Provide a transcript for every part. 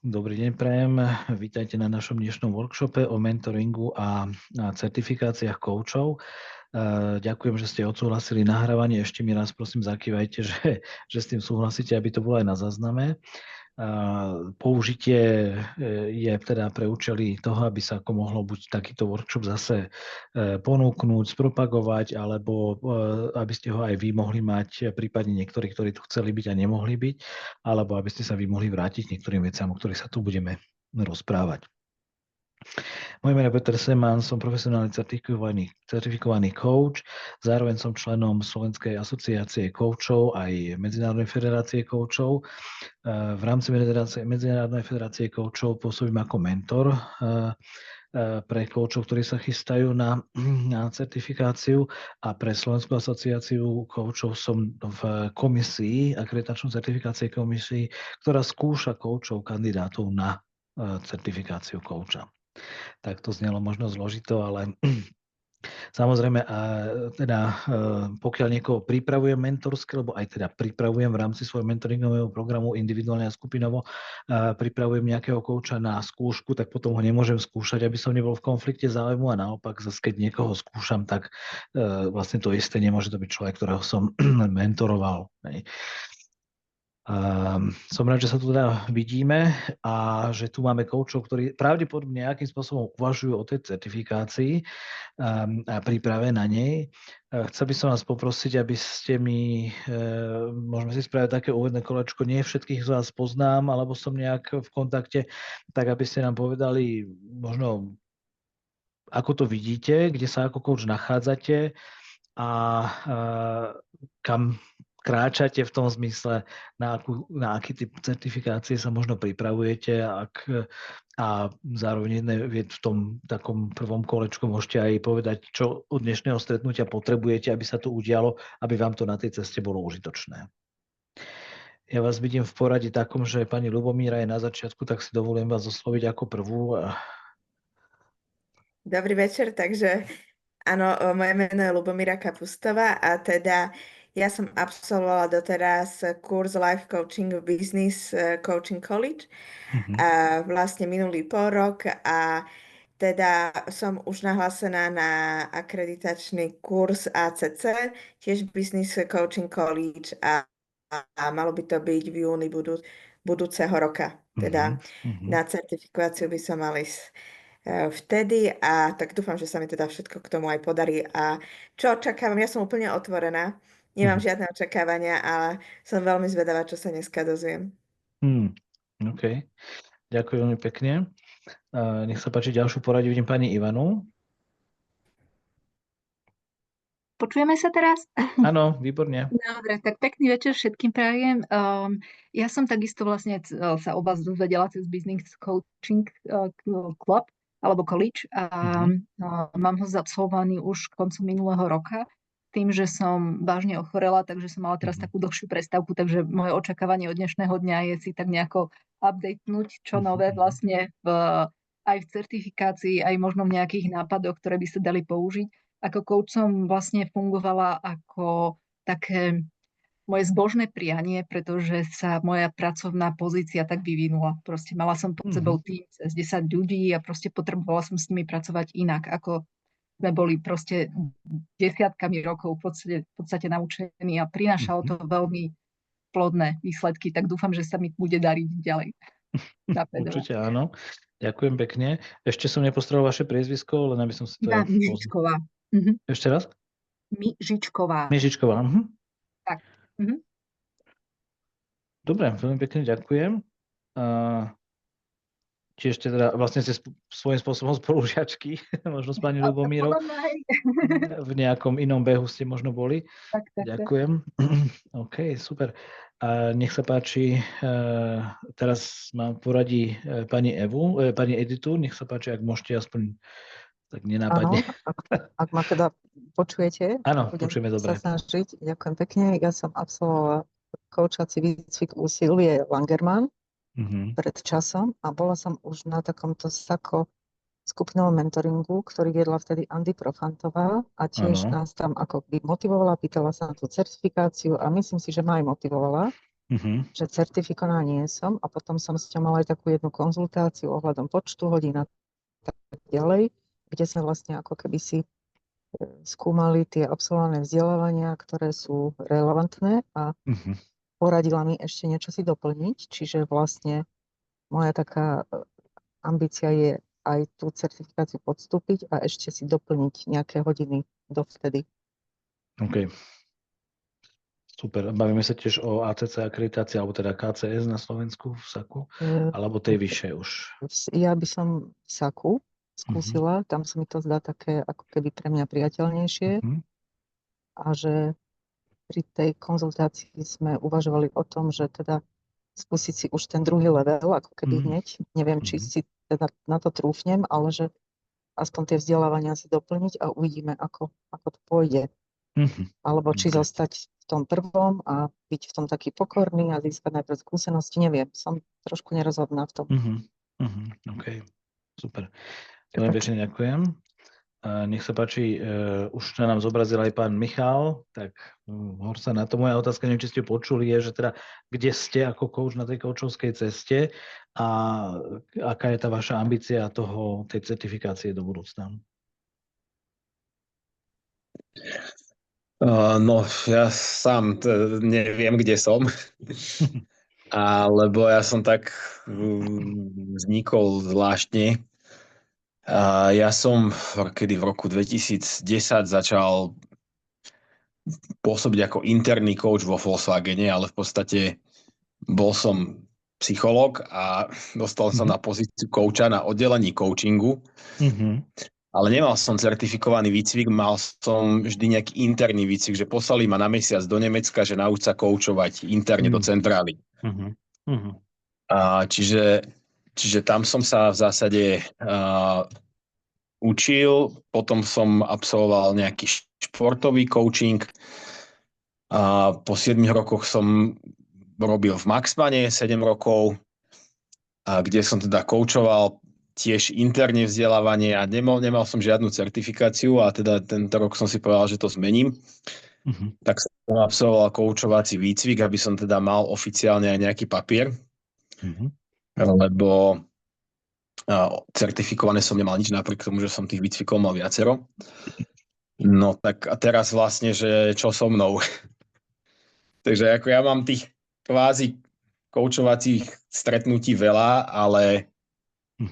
Dobrý deň, prajem. Vítajte na našom dnešnom workshope o mentoringu a certifikáciách koučov. Ďakujem, že ste odsúhlasili nahrávanie. Ešte mi raz prosím zakývajte, že s tým súhlasíte, aby to bolo aj na zázname. Použitie je teda pre účely toho, aby sa ako mohlo buď takýto workshop zase ponúknuť, spropagovať, alebo aby ste ho aj vy mohli mať, prípadne niektorí, ktorí tu chceli byť a nemohli byť, alebo aby ste sa vy mohli vrátiť k niektorým veciam, o ktorých sa tu budeme rozprávať. Moje meno je Peter Seman, som profesionálny certifikovaný coach, zároveň som členom Slovenskej asociácie koučov aj Medzinárodnej federácie koučov. V rámci Medzinárodnej federácie koučov pôsobím ako mentor pre koučov, ktorí sa chystajú na certifikáciu, a pre Slovenskú asociáciu koučov som v komisii, akreditačnej certifikácie komisii, ktorá skúša koučov kandidátov na certifikáciu kouča. Tak to znelo možno zložito, ale samozrejme, pokiaľ niekoho pripravujem mentorské, lebo aj teda pripravujem v rámci svojho mentoringového programu individuálne a skupinovo, pripravujem nejakého kouča na skúšku, tak potom ho nemôžem skúšať, aby som nebol v konflikte záujmu, a naopak zase keď niekoho skúšam, tak vlastne to isté nemôže to byť človek, ktorého som mentoroval. Som rád, že sa tu teda vidíme a že tu máme koučov, ktorí pravdepodobne nejakým spôsobom uvažujú o tej certifikácii a príprave na nej. Chcel by som vás poprosiť, aby ste mi, môžeme si spraviť také úvodné kolečko, nie všetkých z vás poznám, alebo som nejak v kontakte, tak aby ste nám povedali možno, ako to vidíte, kde sa ako kouč nachádzate a kam kráčate v tom zmysle, na aký typ certifikácie sa možno pripravujete, a zároveň v tom takom prvom kolečku môžete aj povedať, čo od dnešného stretnutia potrebujete, aby sa to udialo, aby vám to na tej ceste bolo užitočné. Ja vás vidím v poradí takom, že pani Ľubomíra je na začiatku, tak si dovolím vás osloviť ako prvú. Dobrý večer, takže áno, moje meno je Ľubomíra Kapustová a teda ja som absolvovala doteraz kurz Life Coaching v Business Coaching College a vlastne minulý pol rok, a teda som už nahlásená na akreditačný kurz ACC, tiež Business Coaching College, a malo by to byť v júni budúceho roka. Teda na certifikáciu by som mala ísť vtedy, a tak dúfam, že sa mi teda všetko k tomu aj podarí. A čo očakávam? Ja som úplne otvorená, nemám žiadne očakávania, ale som veľmi zvedavá, čo sa dneska dozviem. OK, ďakujem veľmi pekne. Nech sa páči, ďalšiu poradí vidím pani Ivanu. Počujeme sa teraz? Áno, výborne. Dobre, tak pekný večer všetkým prajem. Ja som takisto vlastne sa o vás dozvedela cez Business Coaching Club alebo College a mám ho absolvovaný už koncom minulého roka. Tým, že som vážne ochorela, takže som mala teraz takú dlhšiu prestávku, takže moje očakávanie od dnešného dňa je si tak nejako updatenúť, čo nové vlastne aj v certifikácii, aj možno v nejakých nápadoch, ktoré by sa dali použiť. Ako coach som vlastne fungovala ako také moje zbožné prianie, pretože sa moja pracovná pozícia tak vyvinula. Proste mala som pod sebou tým cez 10 ľudí a proste potrebovala som s nimi pracovať inak, ako sme boli proste desiatkami rokov v podstate naučení, a prinášalo to veľmi plodné výsledky, tak dúfam, že sa mi bude dariť ďalej. Určite áno. Ďakujem pekne. Ešte som nepostrel vaše priezvisko, len aby som si to... Mižičková. Ešte raz? Mižičková. Mižičková. Tak. Dobre, veľmi pekne ďakujem. Čiže teda vlastne ste svojím spôsobom spolužiačky, možno s pani Ľubomírou. V nejakom inom behu ste možno boli. Tak. Ďakujem. OK, super. A nech sa páči, teraz mám poradí pani Editu. Nech sa páči, ak môžete aspoň tak nenápadne. Áno, ak ma teda počujete. Áno, počujeme dobre. Sa snažiť. Ďakujem pekne. Ja som absolvovala koučací výcvik u Silvie Langerman pred časom a bola som už na takomto skupinovom mentoringu, ktorý viedla vtedy Andy Profantová a tiež nás tam ako by motivovala, pýtala sa na tú certifikáciu a myslím si, že ma aj motivovala. že certifikovaná nie som a potom som s ňou mala aj takú jednu konzultáciu ohľadom počtu hodín a tak ďalej, kde sme vlastne ako keby si skúmali tie absolvované vzdelávania, ktoré sú relevantné a poradila mi ešte niečo si doplniť, čiže vlastne moja taká ambícia je aj tú certifikáciu podstúpiť a ešte si doplniť nejaké hodiny dovtedy. OK. Super. Bavíme sa tiež o ACC akreditácii, alebo teda KCS na Slovensku v SAKU, alebo tej vyššej už? Ja by som v SAKU skúsila, tam sa mi to zdá také ako keby pre mňa priateľnejšie a že pri tej konzultácii sme uvažovali o tom, že teda skúsiť si už ten druhý level, ako keby hneď. Neviem, či si teda na to trúfnem, ale že aspoň tie vzdelávania si doplniť a uvidíme, ako to pôjde. Alebo či zostať v tom prvom a byť v tom taký pokorný a získať najprv skúsenosti, neviem. Som trošku nerozhodná v tom. OK, super. Veľmi pekne ďakujem. Nech sa páči, už nám zobrazil aj pán Michal, tak hor sa na to. Moja otázka, neviem, či ste počuli, je, že teda kde ste ako coach na tej coachovskej ceste a aká je tá vaša ambícia tej certifikácie do budúcna? No, ja sám neviem, kde som, lebo ja som tak vznikol zvláštne. Ja som kedy v roku 2010 začal pôsobiť ako interný coach vo Volkswagene, ale v podstate bol som psychológ a dostal som na pozíciu coacha na oddelení coachingu. Ale nemal som certifikovaný výcvik, mal som vždy nejaký interný výcvik, že poslali ma na mesiac do Nemecka, že nauč sa koučovať interne do centrály. Čiže tam som sa v zásade učil, potom som absolvoval nejaký športový coaching. Po 7 rokoch som robil v Maxmane 7 rokov, kde som teda koučoval tiež interne vzdelávanie a nemal som žiadnu certifikáciu a teda tento rok som si povedal, že to zmením. Tak som absolvoval koučovací výcvik, aby som teda mal oficiálne aj nejaký papier, lebo certifikované som nemal nič, napriek tomu, že som tých výcvikov mal viacero. No tak a teraz vlastne, že čo so mnou? Takže ako ja mám tých kvázi koučovacích stretnutí veľa, ale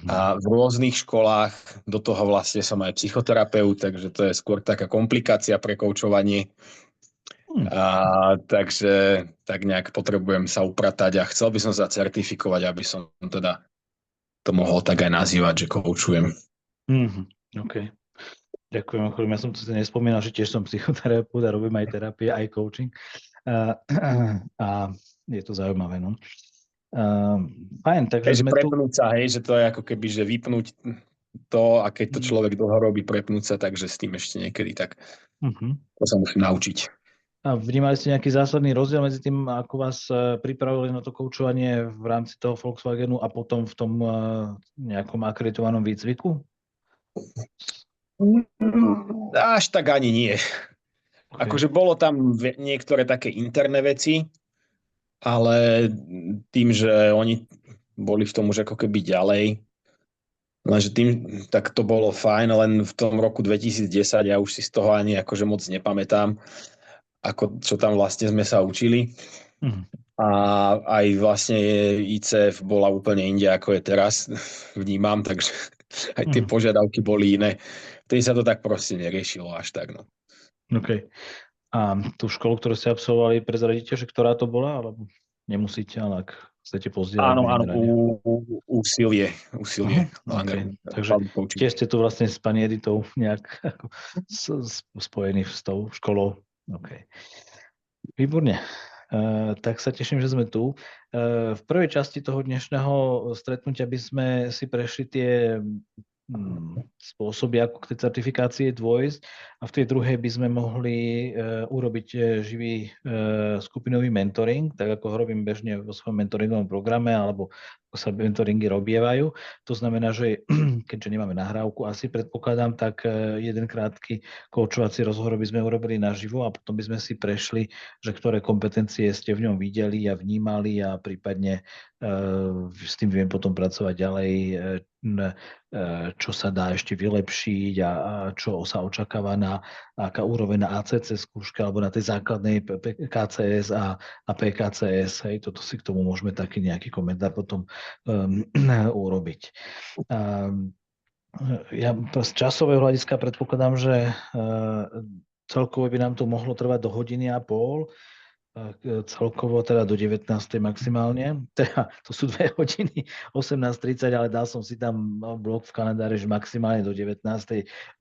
a v rôznych školách, do toho vlastne som aj psychoterapeut, takže to je skôr taká komplikácia pre koučovanie. Takže tak nejak potrebujem sa upratať a chcel by som sa certifikovať, aby som teda to mohol tak aj nazývať, že koučujem. OK. Ďakujem. Ja som to nespomínal, že tiež som psychoterapeut a robím aj terapie, aj coaching. A je to zaujímavé, no. Fajn, takže sme prepnúť sa, že to je ako keby, že vypnúť to a keď to človek dlho robí, prepnúť sa, takže s tým ešte niekedy tak to sa musím naučiť. A vnímali ste nejaký zásadný rozdiel medzi tým, ako vás pripravili na to koučovanie v rámci toho Volkswagenu a potom v tom nejakom akreditovanom výcviku? Až tak ani nie. Okay. Akože bolo tam niektoré také interné veci, ale tým, že oni boli v tom už ako keby ďalej, lenže tým, tak to bolo fajn, len v tom roku 2010 ja už si z toho ani akože moc nepamätám, ako čo tam vlastne sme sa učili. A aj vlastne ICF bola úplne inde, ako je teraz, vnímam, takže aj tie požiadavky boli iné. Vtedy sa to tak proste neriešilo až tak, no. OK. A tú školu, ktorú ste absolvovali, prezradíte, že ktorá to bola? Alebo nemusíte, ale ak chcete pozdieľať. Áno, úsilie. Okay. Takže tiež ste tu vlastne s pani Editou nejak spojení s tou školou. OK. Výborne. Tak sa teším, že sme tu. V prvej časti toho dnešného stretnutia by sme si prešli tie spôsoby, ako k tej certifikácii dôjsť, a v tej druhej by sme mohli urobiť živý skupinový mentoring, tak ako ho robím bežne vo svojom mentoringovom programe, alebo ako sa mentoringy robievajú. To znamená, že keďže nemáme nahrávku, asi predpokladám, tak jeden krátky koučovací rozhovor by sme urobili naživo a potom by sme si prešli, že ktoré kompetencie ste v ňom videli a vnímali a prípadne s tým viem potom pracovať ďalej, čo sa dá ešte vylepšiť a čo sa očakáva na aká úroveň na ACC skúške alebo na tej základnej KCS a PKCS. Hej, toto si k tomu môžeme taký nejaký komentár potom urobiť. Ja z časového hľadiska predpokladám, že celkovo by nám to mohlo trvať do 1,5 hodiny, celkovo teda do 19. maximálne. Teda, to sú 2 hodiny, 18:30, ale dal som si tam blok v kalendári, že maximálne do 19.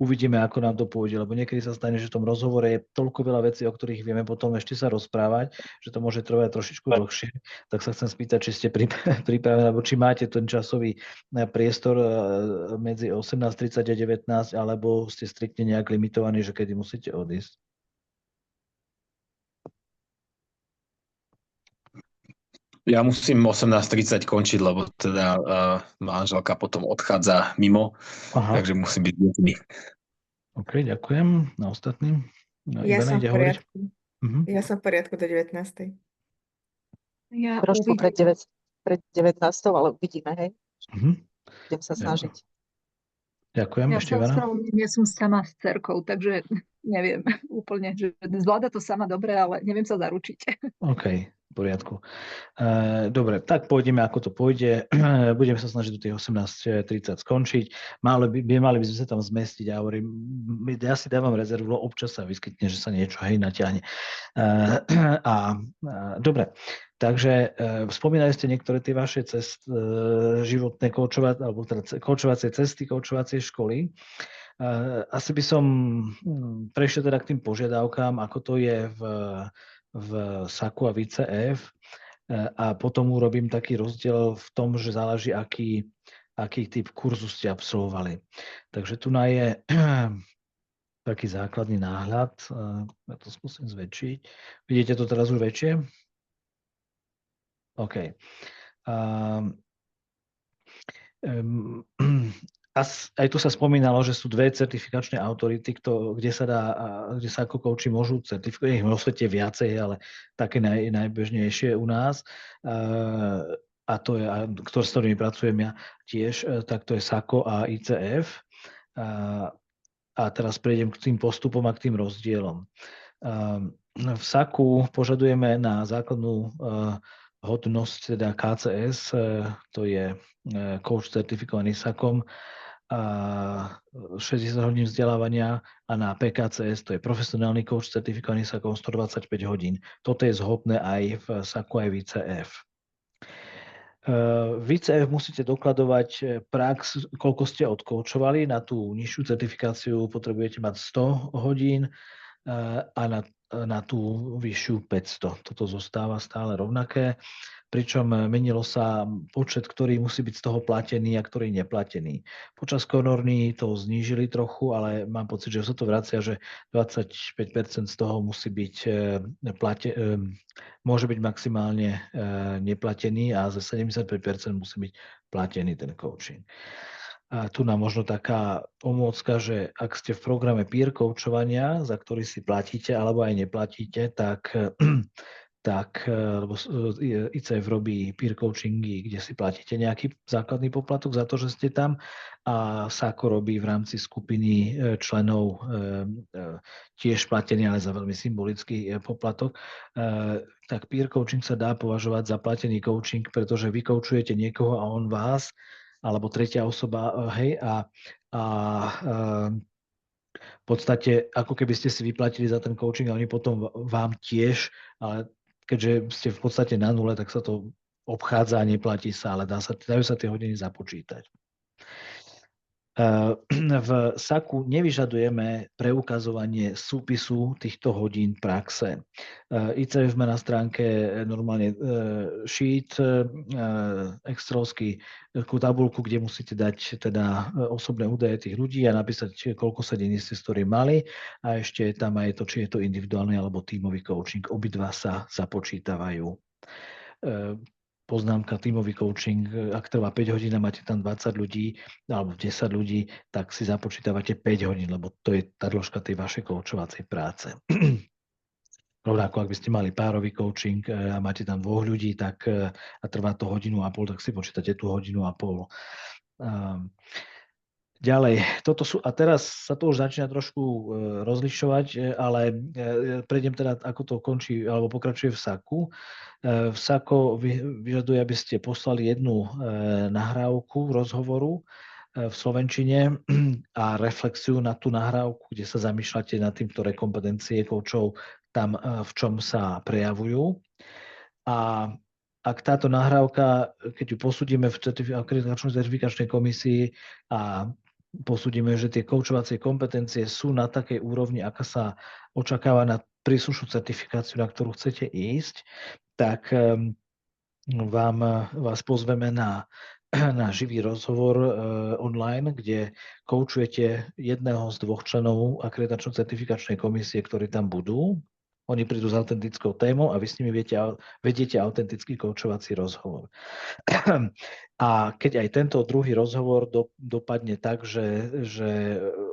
Uvidíme, ako nám to pôjde, lebo niekedy sa stane, že v tom rozhovore je toľko veľa vecí, o ktorých vieme potom ešte sa rozprávať, že to môže trvať trošičku dlhšie. Tak sa chcem spýtať, či ste pripravení, alebo či máte ten časový priestor medzi 18:30 a 19, alebo ste striktne nejak limitovaní, že kedy musíte odísť. Ja musím 18:30 končiť, lebo teda manželka potom odchádza mimo, takže musím byť dňmi. OK, ďakujem. Na ostatným? Ja som v poriadku. Ja som v poriadku do 19. Ja trošku pred 19, ale uvidíme, hej. Budem sa snažiť. Ďakujem. Ešte Ivana? Ja som sama s dcerkou, takže neviem úplne, že zvláda to sama dobre, ale neviem sa zaručiť. OK, v poriadku. Dobre, tak pôjdeme, ako to pôjde. Budeme sa snažiť do tých 18:30 skončiť. Mali by sme sa tam zmestiť. Ja si dávam rezervu, občas sa vyskytne, že sa niečo natiahne. Dobre, takže spomínali ste niektoré tie vaše životné alebo teda koučovacie cesty, koučovacie školy. Asi by som prešiel teda k tým požiadavkám, ako to je v SAKU a VCF, a potom urobím taký rozdiel v tom, že záleží, aký typ kurzu ste absolvovali. Takže tu je taký základný náhľad. Ja to skúsim zväčšiť. Vidíte to teraz už väčšie? OK. Aj tu sa spomínalo, že sú 2 certifikačné autority, kde sa ako kouči môžu certifikovať. Ich vo svete viacej, ale také najbežnejšie u nás. A to je, s ktorými pracujem ja tiež, tak to je SAKO a ICF. A teraz prejdem k tým postupom a k tým rozdielom. V SAKU požadujeme na základnú hodnosť, teda KCS, to je coach certifikovaný SAKom, 60 hodín vzdelávania, a na PKCS, to je profesionálny coach certifikovaný SAKom, 125 hodín. Toto je zhodné aj v SAKu, aj v ICF. V ICF musíte dokladovať prax, koľko ste odkoučovali. Na tú nižšiu certifikáciu potrebujete mať 100 hodín a na tú vyššiu 500. Toto zostáva stále rovnaké, pričom menilo sa počet, ktorý musí byť z toho platený a ktorý neplatený. Počas konorny to znížili trochu, ale mám pocit, že sa to vracia, že 25% z toho musí byť môže byť maximálne neplatený a za 75% musí byť platený ten coaching. A tu nám možno taká pomôcka, že ak ste v programe peer coachovania, za ktorý si platíte alebo aj neplatíte, tak lebo ICF robí peer coachingy, kde si platíte nejaký základný poplatok za to, že ste tam, a SAKO robí v rámci skupiny členov tiež platený, ale za veľmi symbolický poplatok. Tak peer coaching sa dá považovať za platený coaching, pretože vy koučujete niekoho a on vás, alebo tretia osoba, v podstate ako keby ste si vyplatili za ten coaching a oni potom vám tiež, ale keďže ste v podstate na nule, tak sa to obchádza a neplatí sa, ale dajú sa tie hodiny započítať. V SAKu nevyžadujeme preukazovanie súpisu týchto hodín praxe. ICF má na stránke normálne sheet, excelovskú tabuľku, kde musíte dať teda osobné údaje tých ľudí a napísať, koľko sedení ste s ktorým mali a ešte tam aj to, či je to individuálny alebo tímový coaching. Obidva sa započítavajú. Poznámka, tímový coaching, ak trvá 5 hodín a máte tam 20 ľudí alebo 10 ľudí, tak si započítavate 5 hodín, lebo to je tá dĺžka tej vašej koučovacej práce. Rovnako, ak by ste mali párový coaching a máte tam 2 ľudí, tak a trvá to 1,5 hodiny, tak si počítate tú 1,5 hodiny. Ďalej, a teraz sa to už začína trošku rozlišovať, ale prejdem teda, ako to končí alebo pokračuje v SAKu. V SAKu vyžaduje, aby ste poslali jednu nahrávku rozhovoru v slovenčine a reflexiu na tú nahrávku, kde sa zamýšľate nad tým, ktoré kompetencie koučov tam v čom sa prejavujú. A ak táto nahrávka, keď ju posúdime v certifikačnej komisii a posúdime, že tie koučovacie kompetencie sú na takej úrovni, aká sa očakáva na príslušnú certifikáciu, na ktorú chcete ísť, tak vás pozveme na živý rozhovor online, kde koučujete jedného z 2 členov akreditačno-certifikačnej komisie, ktorí tam budú. Oni prídu s autentickou témou a vy s nimi vediete autentický koučovací rozhovor. A keď aj tento druhý rozhovor dopadne tak, že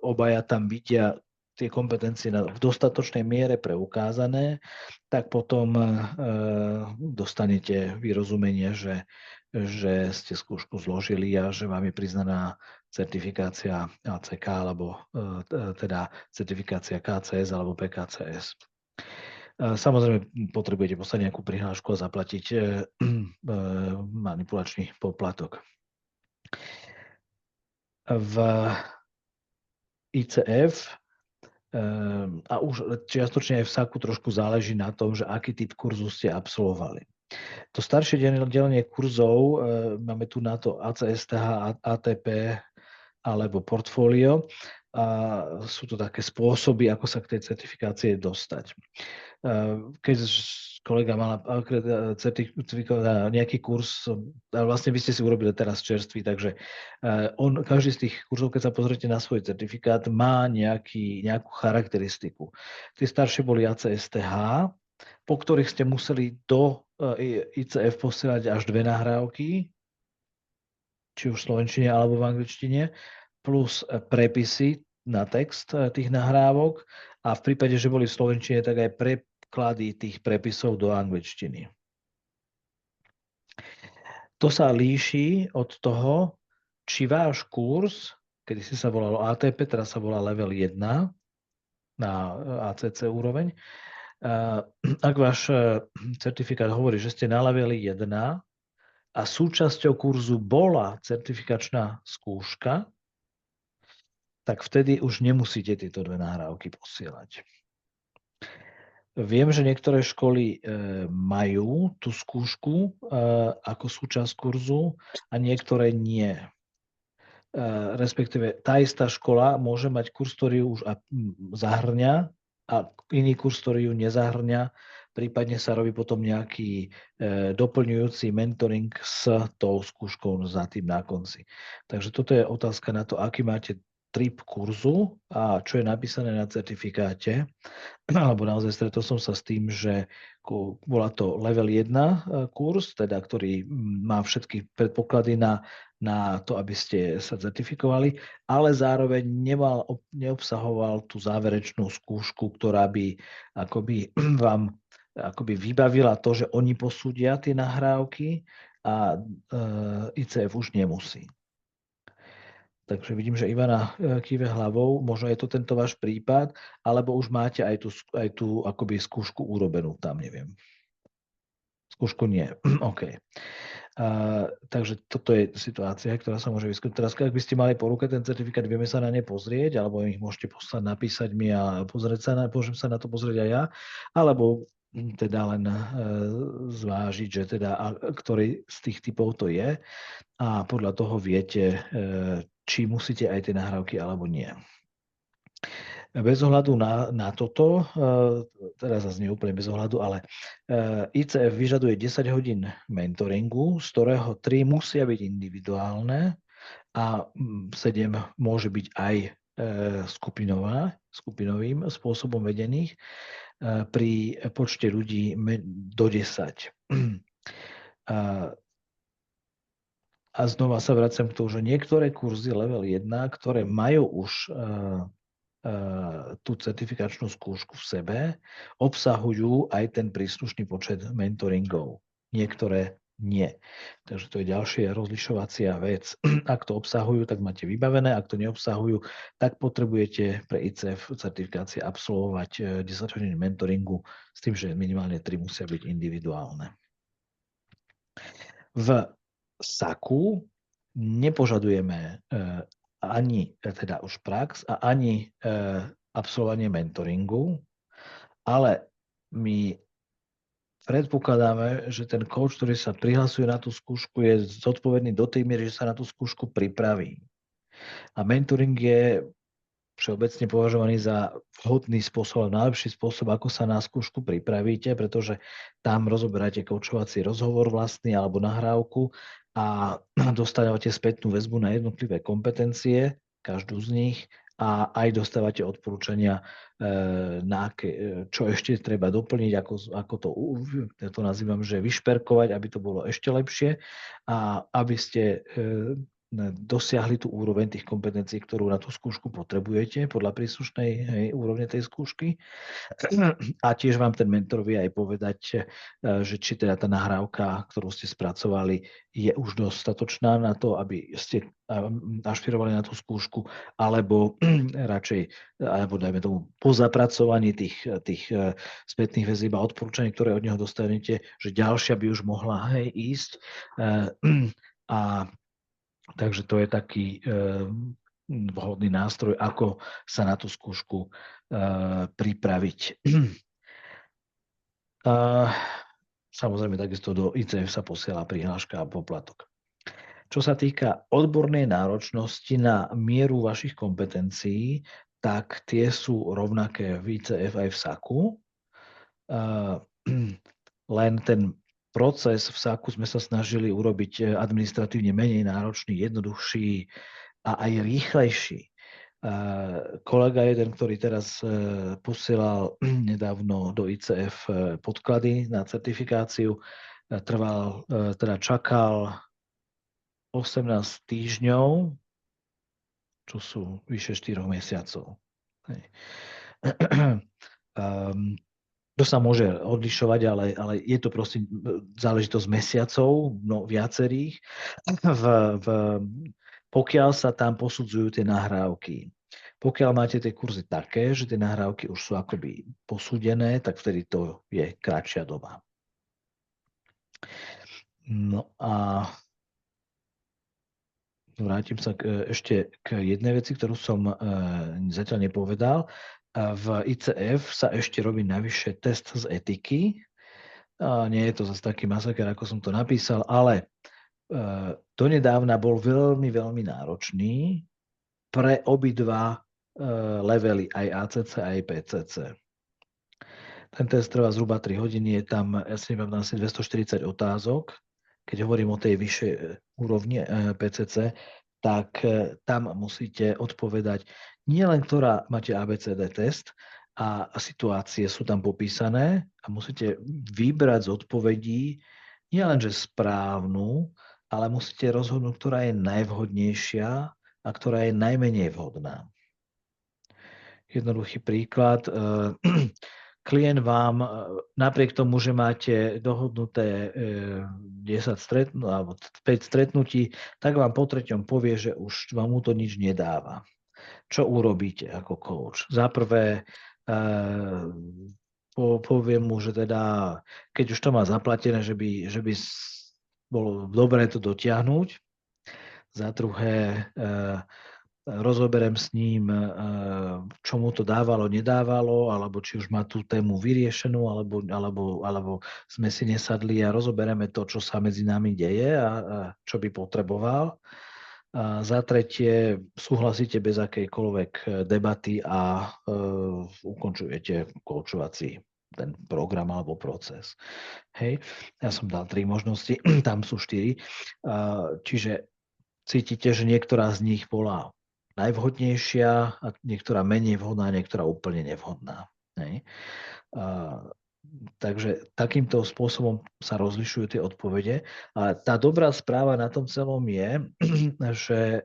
obaja tam vidia tie kompetencie v dostatočnej miere preukázané, tak potom dostanete vyrozumenie, že ste skúšku zložili a že vám je priznaná certifikácia ACK alebo teda certifikácia KCS alebo PKCS. Samozrejme, potrebujete poslať nejakú prihlášku a zaplatiť manipulačný poplatok. V ICF a už čiastočne aj v SAKu trošku záleží na tom, že aký typ kurzu ste absolvovali. To staršie delenie kurzov, máme tu na to ACSTH, ATP alebo portfólio, a sú to také spôsoby, ako sa k tej certifikácie dostať. Keď kolega mal nejaký kurz, vlastne vy ste si urobili teraz čerstvý, takže každý z tých kurzov, keď sa pozriete na svoj certifikát, má nejakú charakteristiku. Tie staršie boli ACSTH, po ktorých ste museli do ICF posielať až 2 nahrávky, či už v slovenčine alebo v angličtine, plus prepisy na text tých nahrávok a v prípade, že boli v slovenčine, tak aj preklady tých prepisov do angličtiny. To sa líši od toho, či váš kurz, kedysi sa volalo ATP, teraz sa volá level 1 na ACC úroveň, ak váš certifikát hovorí, že ste na leveli 1 a súčasťou kurzu bola certifikačná skúška, tak vtedy už nemusíte tieto 2 nahrávky posielať. Viem, že niektoré školy majú tú skúšku ako súčasť kurzu a niektoré nie. Respektíve tá istá škola môže mať kurz, ktorý už zahrňa a iný kurz, ktorý ju nezahrňa. Prípadne sa robí potom nejaký doplňujúci mentoring s tou skúškou za tým na konci. Takže toto je otázka na to, aký máte typ kurzu a čo je napísané na certifikáte. Alebo naozaj stretol som sa s tým, že bola to level 1 kurz, teda, ktorý má všetky predpoklady na to, aby ste sa certifikovali, ale zároveň neobsahoval tú záverečnú skúšku, ktorá by vám vybavila to, že oni posúdia tie nahrávky a ICF už nemusí. Takže vidím, že Ivana kýve hlavou, možno je to tento váš prípad, alebo už máte aj tú akoby skúšku urobenú tam, neviem. Skúšku nie, OK. Takže toto je situácia, ktorá sa môže vyskytnúť. Teraz, ak by ste mali po ruke ten certifikát, vieme sa na ne pozrieť, alebo ich môžete poslať, napísať mi a môžem sa na to pozrieť aj ja, alebo teda len zvážiť, že teda ktorý z tých typov to je a podľa toho viete, či musíte aj tie nahrávky alebo nie. Bez ohľadu na toto, teraz zase nie úplne bez ohľadu, ale ICF vyžaduje 10 hodín mentoringu, z ktorého 3 musia byť individuálne a 7 môže byť aj skupinovým spôsobom vedených pri počte ľudí do 10. A znova sa vraciam k tomu, že niektoré kurzy level 1, ktoré majú už tú certifikačnú skúšku v sebe, obsahujú aj ten príslušný počet mentoringov. Niektoré nie. Takže to je ďalšia rozlišovacia vec. Ak to obsahujú, tak máte vybavené. Ak to neobsahujú, tak potrebujete pre ICF certifikácie absolvovať 10 hodín mentoringu s tým, že minimálne 3 musia byť individuálne. V SAKu nepožadujeme ani teda už prax a ani absolvovanie mentoringu, ale my predpokladáme, že ten coach, ktorý sa prihlasuje na tú skúšku, je zodpovedný do tej miery, že sa na tú skúšku pripraví. A mentoring je všeobecne považovaný za vhodný spôsob, najlepší spôsob, ako sa na skúšku pripravíte, pretože tam rozoberáte koučovací rozhovor vlastný alebo nahrávku a dostávate spätnú väzbu na jednotlivé kompetencie, každú z nich, a aj dostávate odporúčania, čo ešte treba doplniť, ako to, ja to nazývam, že vyšperkovať, aby to bolo ešte lepšie a aby ste dosiahli tú úroveň tých kompetencií, ktorú na tú skúšku potrebujete podľa príslušnej úrovne tej skúšky. A tiež vám ten mentor vie aj povedať, že či teda tá nahrávka, ktorú ste spracovali, je už dostatočná na to, aby ste ašpirovali na tú skúšku, alebo radšej, alebo dajme tomu, po zapracovaní tých spätných väzieb a odporúčaní, ktoré od neho dostanete, že ďalšia by už mohla ísť. Takže to je taký vhodný nástroj, ako sa na tú skúšku pripraviť. Samozrejme, takisto do ICF sa posiela prihláška a poplatok. Čo sa týka odbornej náročnosti na mieru vašich kompetencií, tak tie sú rovnaké v ICF aj v SAKu. Len ten proces v SAKu sme sa snažili urobiť administratívne menej náročný, jednoduchší a aj rýchlejší. Kolega jeden, ktorý teraz posielal nedávno do ICF podklady na certifikáciu, čakal 18 týždňov, čo sú vyše 4 mesiacov. To sa môže odlišovať, ale je to proste záležitosť mesiacov, viacerých, pokiaľ sa tam posudzujú tie nahrávky. Pokiaľ máte tie kurzy také, že tie nahrávky už sú akoby posúdené, tak vtedy to je kratšia doba. No a vrátim sa ešte k jednej veci, ktorú som zatiaľ nepovedal. V ICF sa ešte robí navyše test z etiky. Nie je to zase taký masaker, ako som to napísal, ale donedávna bol veľmi, veľmi náročný pre obidva levely, aj ACC, aj PCC. Ten test trvá zhruba 3 hodiny, je tam, ja si nepamätám, asi 240 otázok. Keď hovorím o tej vyššej úrovni PCC, tak tam musíte odpovedať nielen, ktorá máte ABCD test a situácie sú tam popísané a musíte vybrať z odpovedí nielenže správnu, ale musíte rozhodnúť, ktorá je najvhodnejšia a ktorá je najmenej vhodná. Jednoduchý príklad. Klient vám, napriek tomu, že máte dohodnuté 10 alebo 5 stretnutí, tak vám po treťom povie, že už vám mu to nič nedáva. Čo urobíte ako coach? Za prvé, poviem mu, že teda, keď už to má zaplatené, že by bolo dobré to dotiahnuť. Za druhé, rozoberiem s ním, čo mu to dávalo, nedávalo, alebo či už má tú tému vyriešenú, alebo sme si nesadli a rozoberieme to, čo sa medzi nami deje a čo by potreboval. A za tretie, súhlasíte bez akejkoľvek debaty a ukončujete koučovací ten program alebo proces. Hej, ja som dal 3 možnosti, tam sú 4. Čiže cítite, že niektorá z nich bola najvhodnejšia a niektorá menej vhodná, niektorá úplne nevhodná. Hej. Takže takýmto spôsobom sa rozlišujú tie odpovede. A tá dobrá správa na tom celom je, že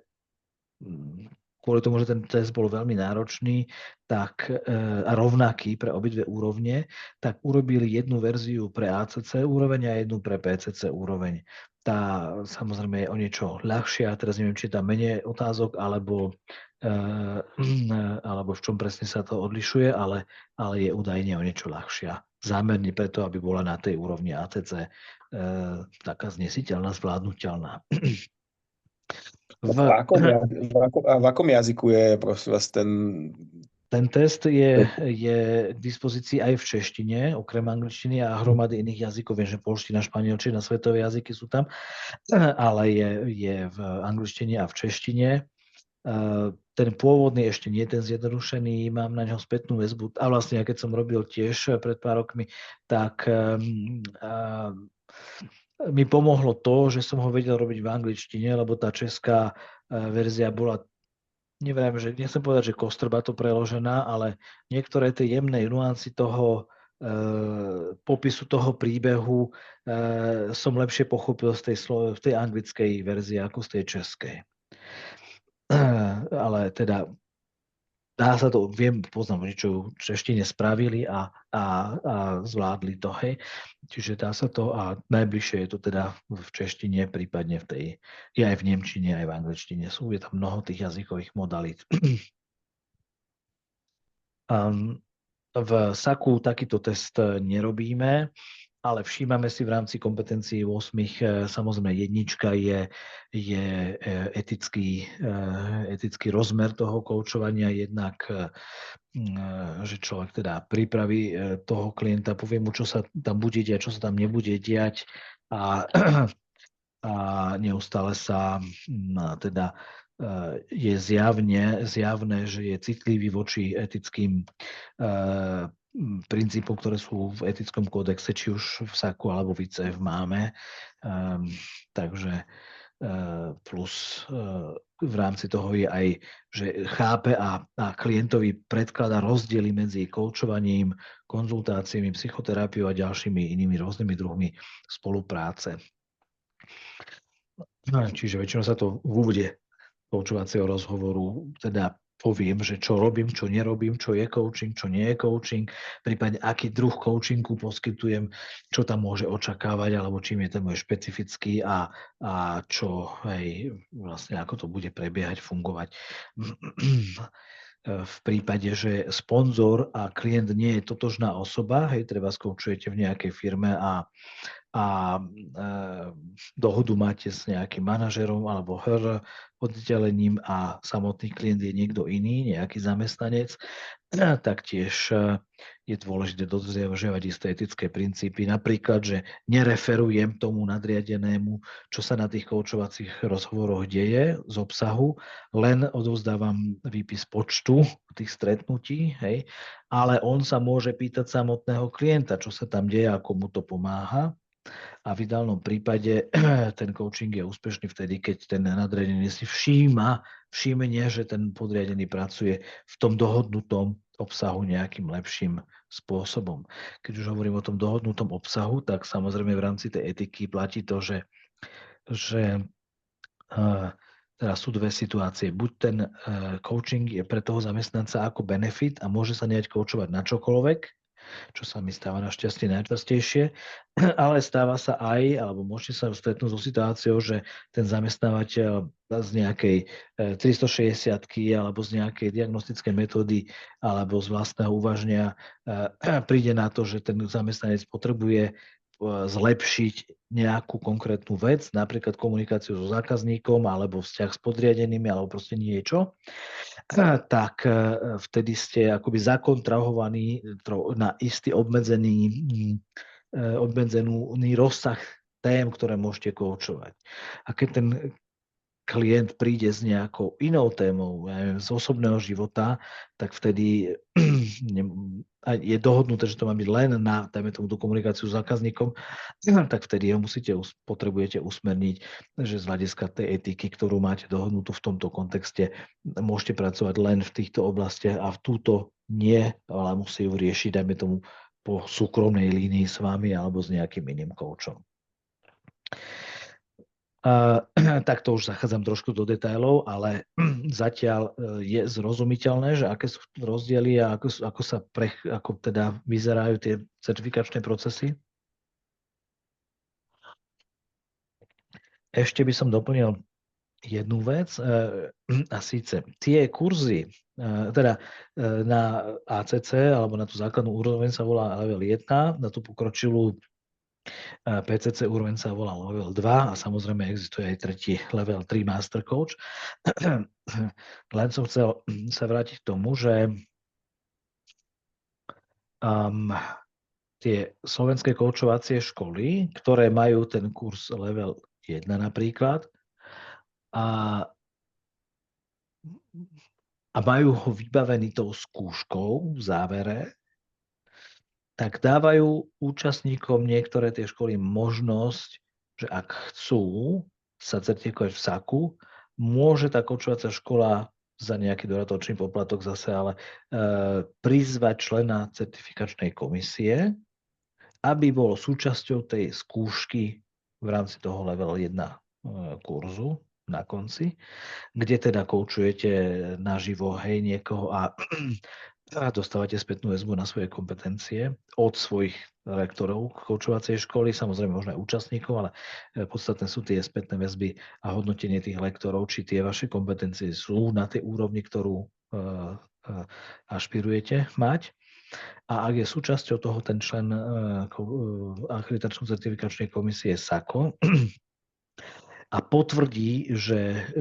kvôli tomu, že ten test bol veľmi náročný tak, a rovnaký pre obidve úrovne, tak urobili jednu verziu pre ACC úroveň a jednu pre PCC úroveň. Tá samozrejme je o niečo ľahšia, teraz neviem, či je tam menej otázok, alebo v čom presne sa to odlišuje, ale je údajne o niečo ľahšia. Zámerne preto, aby bola na tej úrovni ACC taká znesiteľná, zvládnutelná. V akom jazyku je, prosím vás, ten test je k dispozícii aj v češtine, okrem angličtiny a hromady iných jazykov. Viem, že poľština, španielčina, svetové jazyky sú tam, ale je v angličtine a v češtine. Ten pôvodný ešte nie, ten zjednodušený, mám na ňo spätnú väzbu. A vlastne, keď som robil tiež pred pár rokmi, tak mi pomohlo to, že som ho vedel robiť v angličtine, lebo tá česká verzia bola, neviem, že nechcem povedať, že kostrbato preložená, ale niektoré tie jemné nuancy toho popisu toho príbehu som lepšie pochopil z tej anglickej verzii ako z tej českej. Ale teda dá sa to, poznám, čo v češtine spravili a zvládli to, hej. Čiže dá sa to a najbližšie je to teda v češtine, prípadne je aj v nemčine, aj v angličtine. Je tam mnoho tých jazykových modalít. V SAKu takýto test nerobíme, ale všímame si v rámci kompetencií 8, samozrejme jednička je etický rozmer toho koučovania, jednak, že človek teda pripraví toho klienta, povie mu, čo sa tam bude diať, čo sa tam nebude diať a neustále sa teda je zjavné, že je citlivý voči etickým princípov, ktoré sú v etickom kódexe, či už v SAKu alebo v ICF máme. Takže plus v rámci toho je aj, že chápe a klientovi predkladá rozdiely medzi koučovaním, konzultáciami, psychoterapiou a ďalšími inými rôznymi druhmi spolupráce. Čiže väčšinou sa to v úvode koučovacieho rozhovoru teda poviem, že čo robím, čo nerobím, čo je coaching, čo nie je coaching, prípadne aký druh coachingu poskytujem, čo tam môže očakávať, alebo čím je ten môj špecifický a čo, hej, vlastne ako to bude prebiehať, fungovať. V prípade, že sponzor a klient nie je totožná osoba, hej, treba skoučujete v nejakej firme a dohodu máte s nejakým manažerom alebo HR oddelením a samotný klient je niekto iný, nejaký zamestnanec, tak tiež je dôležité dodržiavať isté etické princípy. Napríklad, že nereferujem tomu nadriadenému, čo sa na tých koučovacích rozhovoroch deje z obsahu, len odovzdávam výpis počtu tých stretnutí, hej, ale on sa môže pýtať samotného klienta, čo sa tam deje a komu to pomáha. A v ideálnom prípade ten coaching je úspešný vtedy, keď ten nadriadený si všimne, že ten podriadený pracuje v tom dohodnutom obsahu nejakým lepším spôsobom. Keď už hovorím o tom dohodnutom obsahu, tak samozrejme v rámci tej etiky platí to, že teraz sú dve situácie. Buď ten coaching je pre toho zamestnanca ako benefit a môže sa nehať koučovať na čokoľvek, čo sa mi stáva našťastie najčastejšie, ale stáva sa aj, alebo môžete sa stretnúť so situáciou, že ten zamestnávateľ z nejakej 360-ky alebo z nejakej diagnostickej metódy alebo z vlastného uvaženia príde na to, že ten zamestnanec potrebuje zlepšiť nejakú konkrétnu vec, napríklad komunikáciu so zákazníkom alebo vzťah s podriadenými alebo proste niečo, tak vtedy ste akoby zakontrahovaní na istý obmedzený rozsah tém, ktoré môžete koučovať. A keď ten klient príde s nejakou inou témou, ja neviem, z osobného života, tak vtedy je dohodnuté, že to má byť len na, dajme tomu, tú komunikáciu s zákazníkom, tak vtedy ho potrebujete usmerniť, že z hľadiska tej etiky, ktorú máte dohodnutú v tomto kontexte, môžete pracovať len v týchto oblastiach a v túto nie, ale musí ju riešiť, dajme tomu, po súkromnej línii s vami alebo s nejakým iným koučom. Tak to už zachádzam trošku do detailov, ale zatiaľ je zrozumiteľné, že aké sú rozdiely a ako teda vyzerajú tie certifikačné procesy. Ešte by som doplnil jednu vec, a síce tie kurzy, teda na ACC alebo na tú základnú úroveň sa volá level 1, na tú pokročilú PCC úroveň sa volá level 2 a samozrejme existuje aj tretí level 3 Master Coach. Len som chcel sa vrátiť k tomu, že tie slovenské koučovacie školy, ktoré majú ten kurz level 1 napríklad a majú ho vybavený tou skúškou v závere, tak dávajú účastníkom niektoré tie školy možnosť, že ak chcú sa certifikovať v SAKu, môže tá koučovacia škola za nejaký dodatočný poplatok zase ale prizvať člena certifikačnej komisie, aby bol súčasťou tej skúšky v rámci toho level 1 kurzu na konci, kde teda koučujete naživo niekoho a dostávate spätnú väzbu na svoje kompetencie od svojich rektorov koučovacej školy, samozrejme možno aj účastníkov, ale podstatné sú tie spätné väzby a hodnotenie tých lektorov, či tie vaše kompetencie sú na tej úrovni, ktorú ašpirujete mať. A ak je súčasťou toho ten člen akreditačno-certifikačnej komisie SAKO, a potvrdí,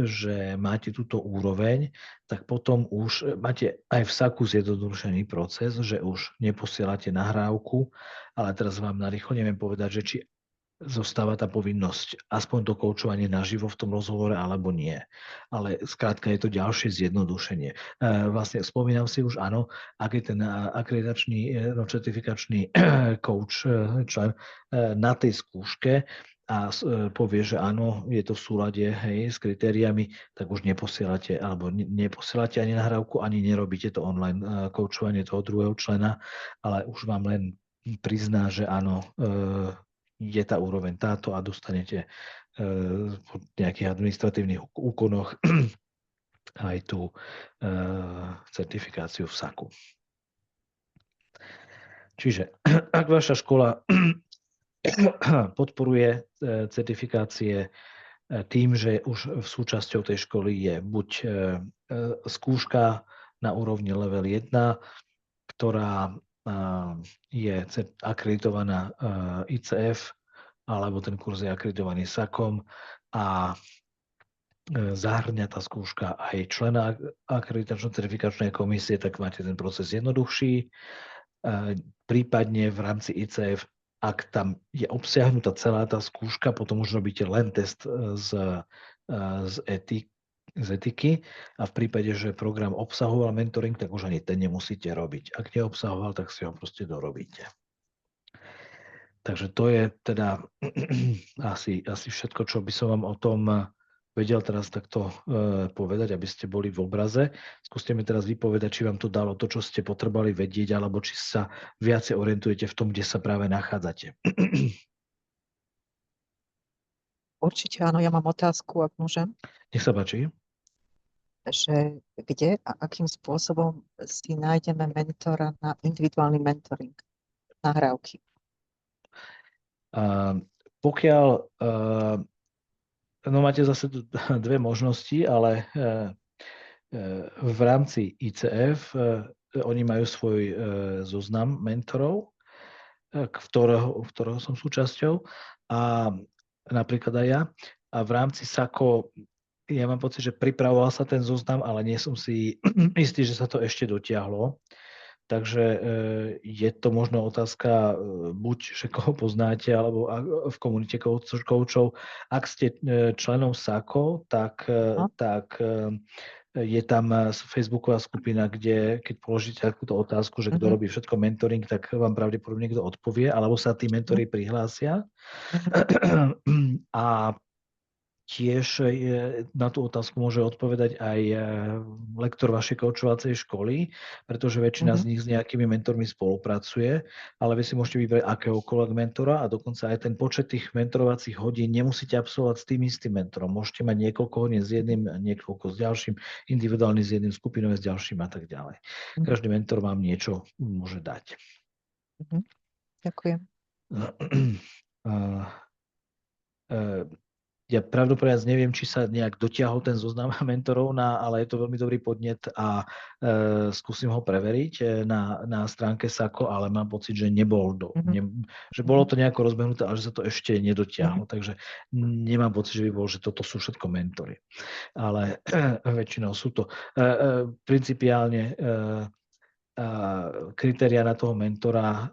že máte túto úroveň, tak potom už máte aj v SAKu zjednodušený proces, že už neposielate nahrávku, ale teraz vám narýchlo neviem povedať, že či zostáva tá povinnosť aspoň to koučovanie naživo v tom rozhovore, alebo nie. Ale skrátka je to ďalšie zjednodušenie. Vlastne spomínam si už, áno, ak je ten akreditačný, certifikačný coach člen na tej skúške, a povie, že áno, je to v súlade s kritériami, tak už neposielate ani nahrávku, ani nerobíte to online koučovanie toho druhého člena, ale už vám len prizná, že áno, je tá úroveň táto a dostanete po nejakých administratívnych úkonoch aj tú certifikáciu v SAKu. Čiže ak vaša škola podporuje certifikácie tým, že už v súčasťou tej školy je buď skúška na úrovni level 1, ktorá je akreditovaná ICF, alebo ten kurz je akreditovaný SAKom a zahrňa tá skúška aj člena akreditačno-certifikačnej komisie, tak máte ten proces jednoduchší. Prípadne v rámci ICF, ak tam je obsiahnutá celá tá skúška, potom už robíte len test z etiky a v prípade, že program obsahoval mentoring, tak už ani ten nemusíte robiť. Ak neobsahoval, tak si ho proste dorobíte. Takže to je teda asi všetko, čo by som vám o tom vedel teraz takto povedať, aby ste boli v obraze. Skúste mi teraz vypovedať, či vám to dalo to, čo ste potrebovali vedieť, alebo či sa viacej orientujete v tom, kde sa práve nachádzate. Určite áno, ja mám otázku, ak môžem. Nech sa páči. Že kde a akým spôsobom si nájdeme mentora na individuálny mentoring, nahrávky? Pokiaľ no máte zase dve možnosti, ale v rámci ICF oni majú svoj zoznam mentorov, ktorého som súčasťou a napríklad aj ja. A v rámci SAKO ja mám pocit, že pripravoval sa ten zoznam, ale nie som si istý, že sa to ešte dotiahlo. Takže je to možno otázka buď, že koho poznáte, alebo v komunite koučov. Ak ste členom SAKO, tak je tam facebooková skupina, kde keď položíte takúto otázku, že kto robí všetko mentoring, tak vám pravdepodobne niekto odpovie, alebo sa tí mentori prihlásia. A tiež na tú otázku môže odpovedať aj lektor vašej koučovacej školy, pretože väčšina z nich s nejakými mentormi spolupracuje, ale vy si môžete vybrať akéhokoľvek mentora a dokonca aj ten počet tých mentorovacích hodín nemusíte absolvovať s tým istým mentorom. Môžete mať niekoľko hodín s jedným, niekoľko s ďalším, individuálny s jedným, skupinové s ďalším a tak ďalej. Každý mentor vám niečo môže dať. Ďakujem. Ja pravdepodobne neviem, či sa nejak dotiahol ten zoznam mentorov, ale je to veľmi dobrý podnet a skúsim ho preveriť na stránke SAKO, ale mám pocit, že že bolo to nejako rozbehnuté, ale že sa to ešte nedotiahlo. Takže nemám pocit, že by bolo, že toto sú všetko mentory. Ale väčšinou sú to principiálne kritéria na toho mentora,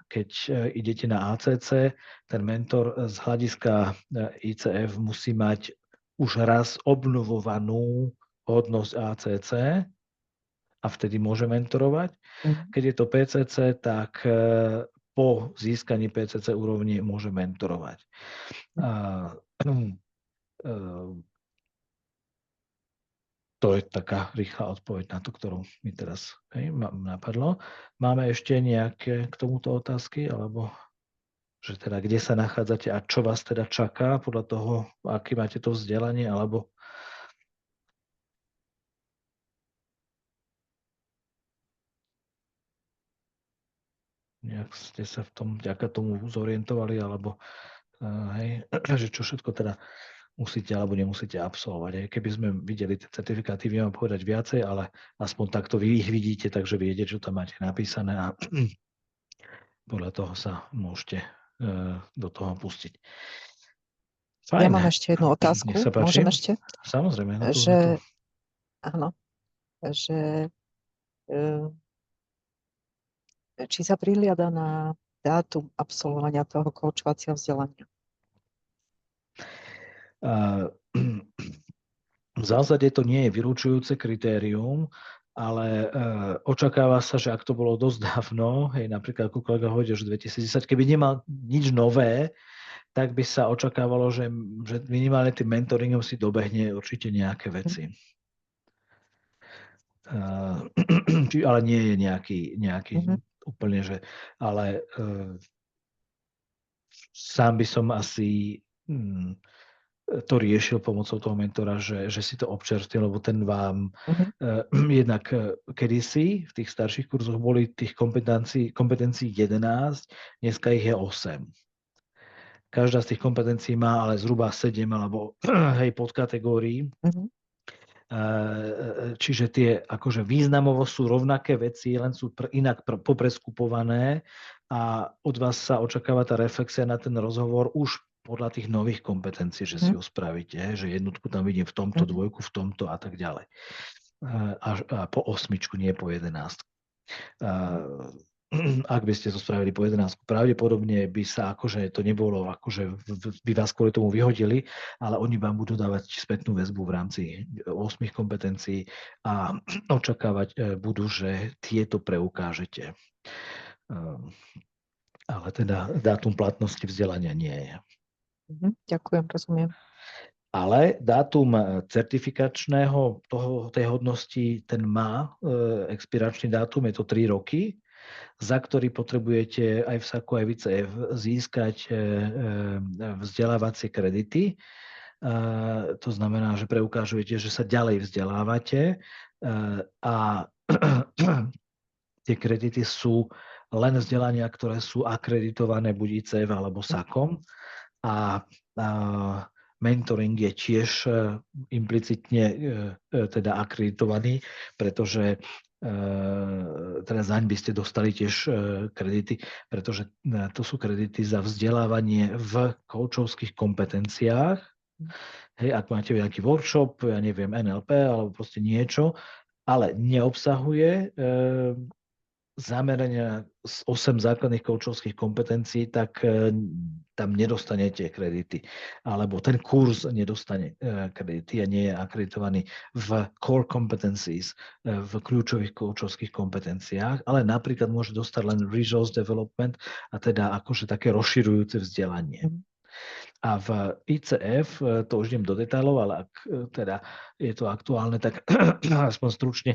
keď idete na ACC, ten mentor z hľadiska ICF musí mať už raz obnovovanú hodnosť ACC a vtedy môže mentorovať. Keď je to PCC, tak po získaní PCC úrovni môže mentorovať. To je taká rýchla odpoveď na to, ktorú mi teraz napadlo. Máme ešte nejaké k tomuto otázky, alebo že teda kde sa nachádzate a čo vás teda čaká podľa toho, aké máte to vzdelanie, alebo nejak ste sa v tom vďaka tomu zorientovali, alebo že čo všetko teda musíte alebo nemusíte absolvovať. Keby sme videli tie certifikáty, viem povedať viacej, ale aspoň takto vy ich vidíte, takže viete, čo tam máte napísané a podľa toho sa môžete do toho pustiť. Fajn. Ja mám ešte jednu otázku. Môžem ešte? Samozrejme. Áno. Či sa prihliada na dátum absolvovania toho koučovacieho vzdelania? V zásade to nie je vylúčujúce kritérium, ale očakáva sa, že ak to bolo dosť dávno, napríklad ako kolega hovoril, že 2010, keby nemal nič nové, tak by sa očakávalo, že minimálne tým mentoringom si dobehne určite nejaké veci. Ale nie je nejaký úplne, že... Ale sám by som asi to riešil pomocou toho mentora, že si to občerstvil, lebo ten vám jednak kedysi v tých starších kurzoch boli tých kompetencií 11, dneska ich je 8. Každá z tých kompetencií má ale zhruba 7 alebo podkategórií. Čiže tie akože významovo sú rovnaké veci, len sú inak popreskupované a od vás sa očakáva tá reflexia na ten rozhovor už podľa tých nových kompetencií, že si ho spravíte, že jednotku tam vidím v tomto, dvojku v tomto a tak ďalej. A po 8, nie po 11. Ak by ste to spravili po 11, pravdepodobne by sa akože to nebolo, akože by vás kvôli tomu vyhodili, ale oni vám budú dávať spätnú väzbu v rámci 8 kompetencií a očakávať budú, že tieto preukážete. Ale teda dátum platnosti vzdelania nie je. Ďakujem, rozumiem. Ale dátum certifikačného tej hodnosti, ten má expiračný dátum, je to 3 roky, za ktorý potrebujete aj v SAKO, aj v ICF získať vzdelávacie kredity. To znamená, že preukážujete, že sa ďalej vzdelávate a tie kredity sú len vzdelania, ktoré sú akreditované buď ICF alebo SAKom a mentoring je tiež implicitne teda akreditovaný, pretože teda zaň by ste dostali tiež kredity, pretože to sú kredity za vzdelávanie v koučovských kompetenciách. Ak máte nejaký workshop, ja neviem, NLP alebo proste niečo, ale neobsahuje zamerania z 8 základných koučovských kompetencií, tak tam nedostanete kredity. Alebo ten kurz nedostane kredity a nie je akreditovaný v core competencies, v kľúčových koučovských kompetenciách, ale napríklad môže dostať len resource development a teda akože také rozširujúce vzdelanie. A v ICF, to už idem do detailov, ale ak teda je to aktuálne, tak aspoň stručne,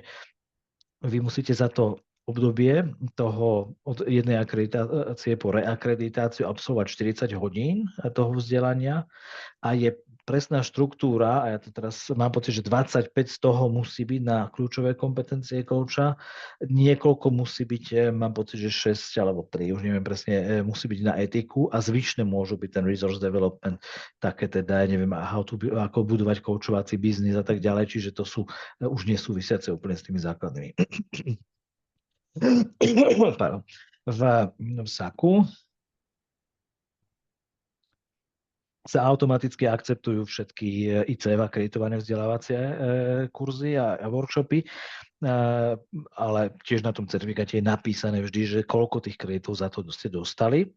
vy musíte za to obdobie toho od jednej akreditácie po reakreditáciu absolvovať 40 hodín toho vzdelania a je presná štruktúra, a ja to teraz mám pocit, že 25 z toho musí byť na kľúčové kompetencie kouča, niekoľko musí byť, mám pocit, že 6 alebo 3, už neviem presne, musí byť na etiku a zvyšné môžu byť ten resource development, také teda, neviem, ako budovať koučovací biznis a tak ďalej, čiže to sú už nesúvisiace úplne s tými základnými. V SAKu sa automaticky akceptujú všetky ICF akreditované vzdelávacie kurzy a workshopy, ale tiež na tom certifikáte je napísané vždy, že koľko tých kreditov za to ste dostali.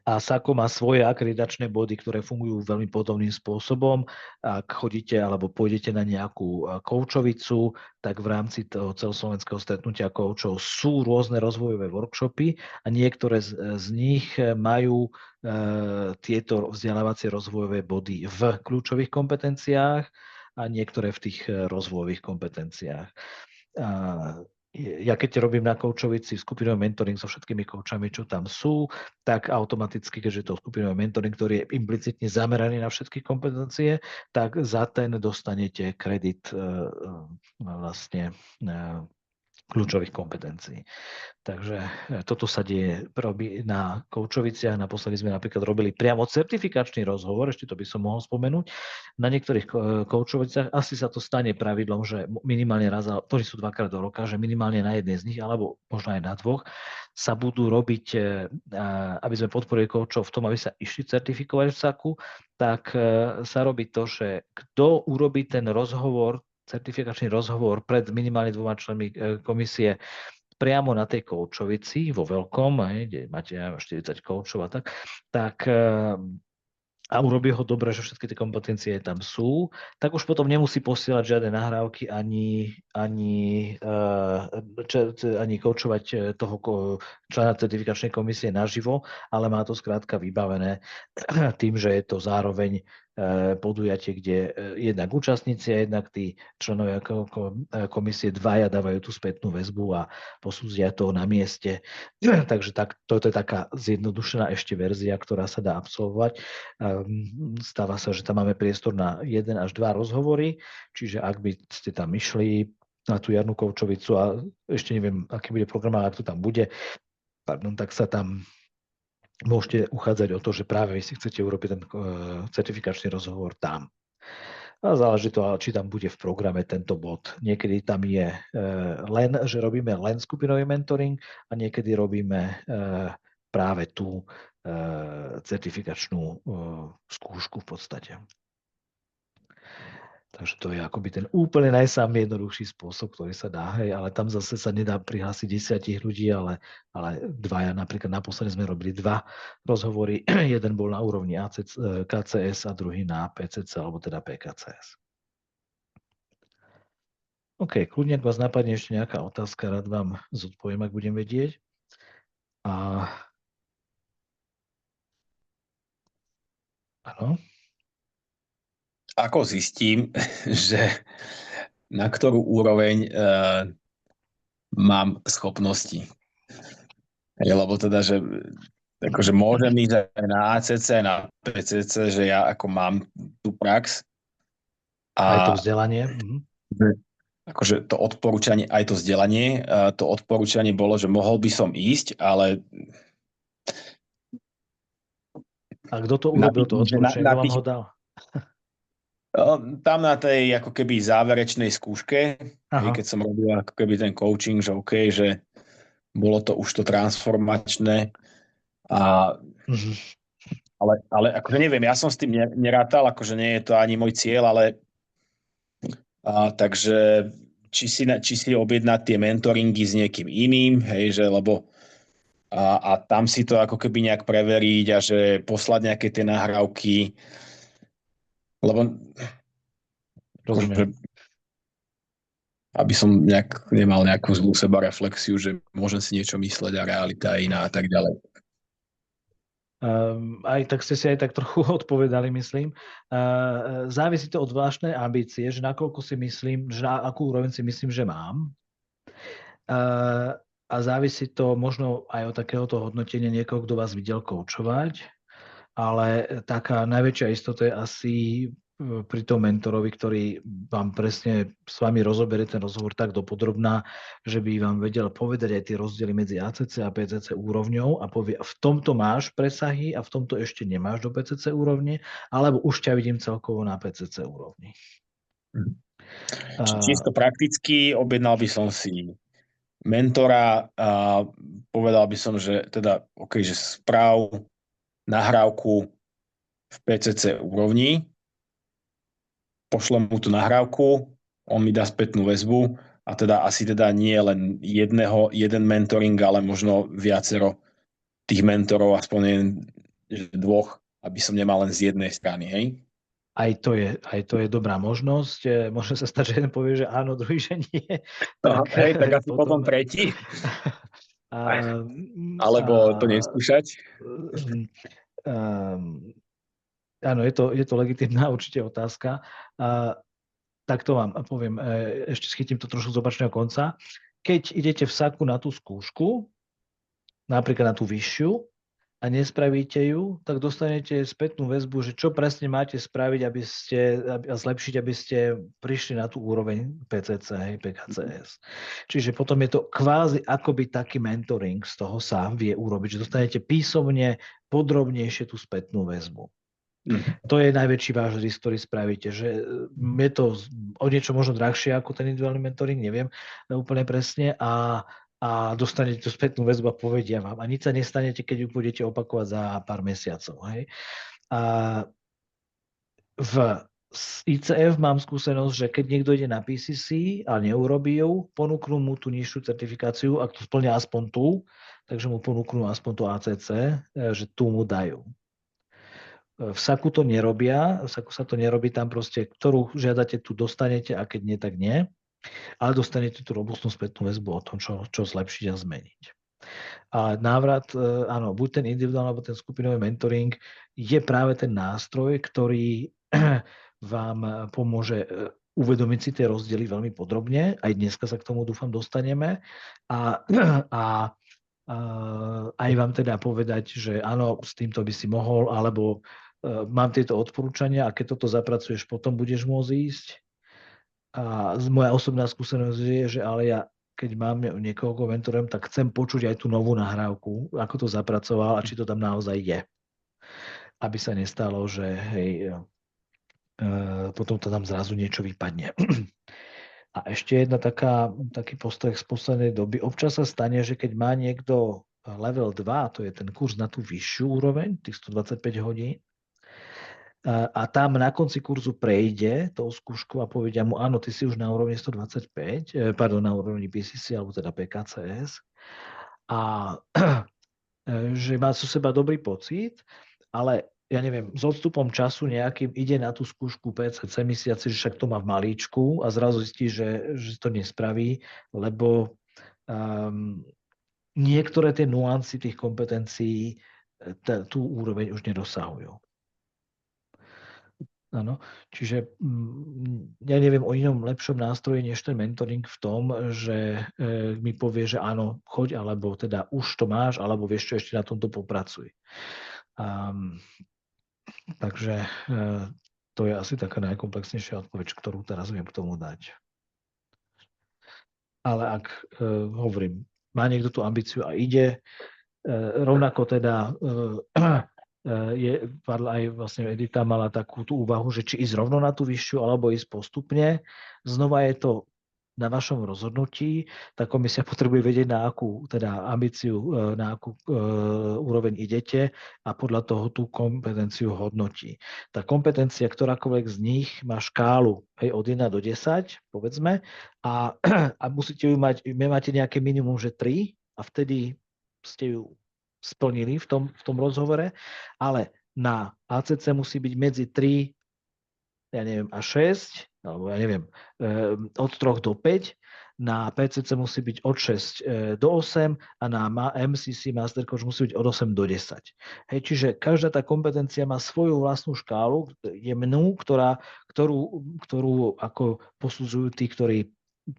A SAKO má svoje akreditačné body, ktoré fungujú veľmi podobným spôsobom. Ak chodíte alebo pôjdete na nejakú koučovicu, tak v rámci toho celoslovenského stretnutia koučov sú rôzne rozvojové workshopy a niektoré z nich majú tieto vzdelávacie rozvojové body v kľúčových kompetenciách a niektoré v tých rozvojových kompetenciách. Ja keď robím na koučovici skupinový mentoring so všetkými koučami, čo tam sú, tak automaticky, keďže to skupinový mentoring, ktorý je implicitne zameraný na všetky kompetencie, tak za ten dostanete kredit vlastne kľúčových kompetencií. Takže toto sa robí na koučoviciach. Naposledy sme napríklad robili priamo certifikačný rozhovor, ešte to by som mohol spomenúť. Na niektorých koučoviciach asi sa to stane pravidlom, že minimálne raz, to sú 2-krát do roka, že minimálne na jednej z nich, alebo možno aj na 2, sa budú robiť, aby sme podporili koučov v tom, aby sa išli certifikovať v SAKu, tak sa robí to, že kto urobí ten rozhovor, certifikačný rozhovor pred minimálne 2 členmi komisie priamo na tej koučovici vo veľkom, kde máte 40 koučov a tak a urobí ho dobre, že všetky tie kompetencie tam sú, tak už potom nemusí posielať žiadne nahrávky ani koučovať toho člena certifikačnej komisie naživo, ale má to skrátka vybavené tým, že je to zároveň podujatie, kde jednak účastníci a jednak tí členovia komisie dvaja dávajú tú spätnú väzbu a posúdia to na mieste. Takže toto je taká zjednodušená ešte verzia, ktorá sa dá absolvovať. Stáva sa, že tam máme priestor na 1 až 2 rozhovory, čiže ak by ste tam išli na tú jarnú koučovicu a ešte neviem, aký bude program, ale ak to tam bude, tak sa tam môžete uchádzať o to, že práve vy si chcete urobiť ten certifikačný rozhovor tam. A záleží to, či tam bude v programe tento bod. Niekedy tam je že robíme len skupinový mentoring a niekedy robíme práve tú certifikačnú skúšku v podstate. Takže to je akoby ten úplne najjednoduchší spôsob, ktorý sa dá, ale tam zase sa nedá prihlásiť 10 ľudí, ale 2. Napríklad naposledy sme robili 2 rozhovory. Jeden bol na úrovni KCS a druhý na PCC, alebo teda PKCS. OK, kľudne, ak vás napadne ešte nejaká otázka, rád vám zodpoviem, ak budem vedieť. Áno. Ako zistím, že na ktorú úroveň mám schopnosti? Lebo teda, že akože môžem ísť aj na ACC, na PCC, že ja ako mám tú prax. Aj to vzdelanie. Akože to odporúčanie, aj to vzdelanie, to odporúčanie bolo, že mohol by som ísť, ale... A kto to urobil, to odporúčanie, kto vám ho dal? Tam na tej ako keby záverečnej skúške, keď som robil ako keby ten coaching, že OK, že bolo to už to transformačné. Ale akože neviem, ja som s tým nerátal, akože nie je to ani môj cieľ, ale takže či si objednať tie mentoringy s niekým iným, hej, že lebo a tam si to ako keby nejak preveriť a že poslať nejaké tie nahrávky, lebo Rozumiem. aby som nemal nejakú zlú sebareflexiu, že môžem si niečo mysleť a realita je iná a tak ďalej. Aj tak ste si aj tak trochu odpovedali, myslím. Závisí to od zvláštnej ambície, že nakoľko si myslím, že na akú úroveň si myslím, že mám. A závisí to možno aj od takéhoto hodnotenia niekoho, kto vás videl koučovať, ale taká najväčšia istota je asi pri tom mentorovi, ktorý vám presne s vami rozoberie ten rozhovor tak dopodrobná, že by vám vedel povedať aj tie rozdiely medzi ACC a PCC úrovňou a povie, v tomto máš presahy a v tomto ešte nemáš do PCC úrovne, alebo už ťa vidím celkovo na PCC úrovni. Čisto prakticky objednal by som si mentora a povedal by som, že teda že správ nahrávku v PCC úrovni, pošlem mu tú nahrávku, on mi dá spätnú väzbu a teda asi teda nie len jeden mentoring, ale možno viacero tých mentorov, aspoň dvoch, aby som nemal len z jednej strany, hej? Aj to je dobrá možnosť. Môže sa stať, že jeden povie, že áno, druhý, že nie. Tak asi potom tretí. Alebo to neskúšať. Áno, je to legitímna určite otázka. Tak to vám poviem, ešte schytím to trošku z opačného konca. Keď idete v SAKu na tú skúšku, napríklad na tú vyššiu, a nespravíte ju, tak dostanete spätnú väzbu, že čo presne máte spraviť, a zlepšiť, aby ste prišli na tú úroveň PCC, PKCS. Čiže potom je to kvázi akoby taký mentoring, z toho sa vie urobiť, že dostanete písomne podrobnejšie tú spätnú väzbu. To je najväčší váš risk, ktorý spravíte, že je to o niečo možno drahšie ako ten individuálny mentoring, neviem úplne presne, a dostanete tú spätnú väzbu a povedia vám. A nič sa nestanete, keď ju budete opakovať za pár mesiacov. Hej? A v ICF mám skúsenosť, že keď niekto ide na PCC a neurobí ju, ponúknú mu tú nižšiu certifikáciu, ak to splňa aspoň tú, takže mu ponúknú aspoň tú ACC, že tú mu dajú. V SAKu to nerobia, v SAKu sa to nerobí, tam proste, ktorú žiadate, tu dostanete a keď nie, tak nie. Ale dostanete tú robustnú spätnú väzbu o tom, čo zlepšiť a zmeniť. A návrat, áno, buď ten individuálny, alebo ten skupinový mentoring je práve ten nástroj, ktorý vám pomôže uvedomiť si tie rozdiely veľmi podrobne. Aj dneska sa k tomu, dúfam, dostaneme. A aj vám teda povedať, že áno, s týmto by si mohol, alebo mám tieto odporúčania a keď toto zapracuješ, potom budeš môcť ísť. A moja osobná skúsenosť je, že ale ja, keď mám niekoho, koho mentorujem, tak chcem počuť aj tú novú nahrávku, ako to zapracoval a či to tam naozaj je. Aby sa nestalo, že potom to tam zrazu niečo vypadne. A ešte jedna taký postreh z poslednej doby. Občas sa stane, že keď má niekto level 2, to je ten kurz na tú vyššiu úroveň, tých 125 hodín, a tam na konci kurzu prejde tou skúškou a povedia mu, áno, ty si už na úrovni 125, na úrovni PCC, alebo teda PKCS, a že má zo seba dobrý pocit, ale ja neviem, s odstupom času nejakým ide na tú skúšku PCC, mysliaci, že však to má v malíčku a zrazu zistí, že to nespraví, lebo niektoré tie nuancy tých kompetencií tú úroveň už nedosahujú. Áno, čiže ja neviem o inom lepšom nástroji než ten mentoring v tom, že mi povie, že áno, choď, alebo teda už to máš, alebo vieš čo, ešte na tomto popracuj. Takže to je asi taká najkomplexnejšia odpoveď, ktorú teraz viem k tomu dať. Ale ak hovorím, má niekto tú ambíciu a ide, rovnako teda aj vlastne Edita mala takú tú úvahu, že či ísť rovno na tú vyššiu, alebo ísť postupne. Znova je to na vašom rozhodnutí. Tá komisia potrebuje vedieť, na akú teda ambíciu, na akú úroveň idete a podľa toho tú kompetenciu hodnotí. Tá kompetencia, ktorákoľvek z nich má škálu od 1 do 10, povedzme, a musíte ju mať, máte nejaké minimum, že 3 a vtedy ste ju splnili v tom rozhovore, ale na ACC musí byť medzi 3, ja neviem, a 6, alebo ja neviem, od 3 do 5, na PCC musí byť od 6 do 8 a na MCC Master Coach musí byť od 8 do 10. Hej, čiže každá tá kompetencia má svoju vlastnú škálu jemnú, ktorú ako posudzujú tí, ktorí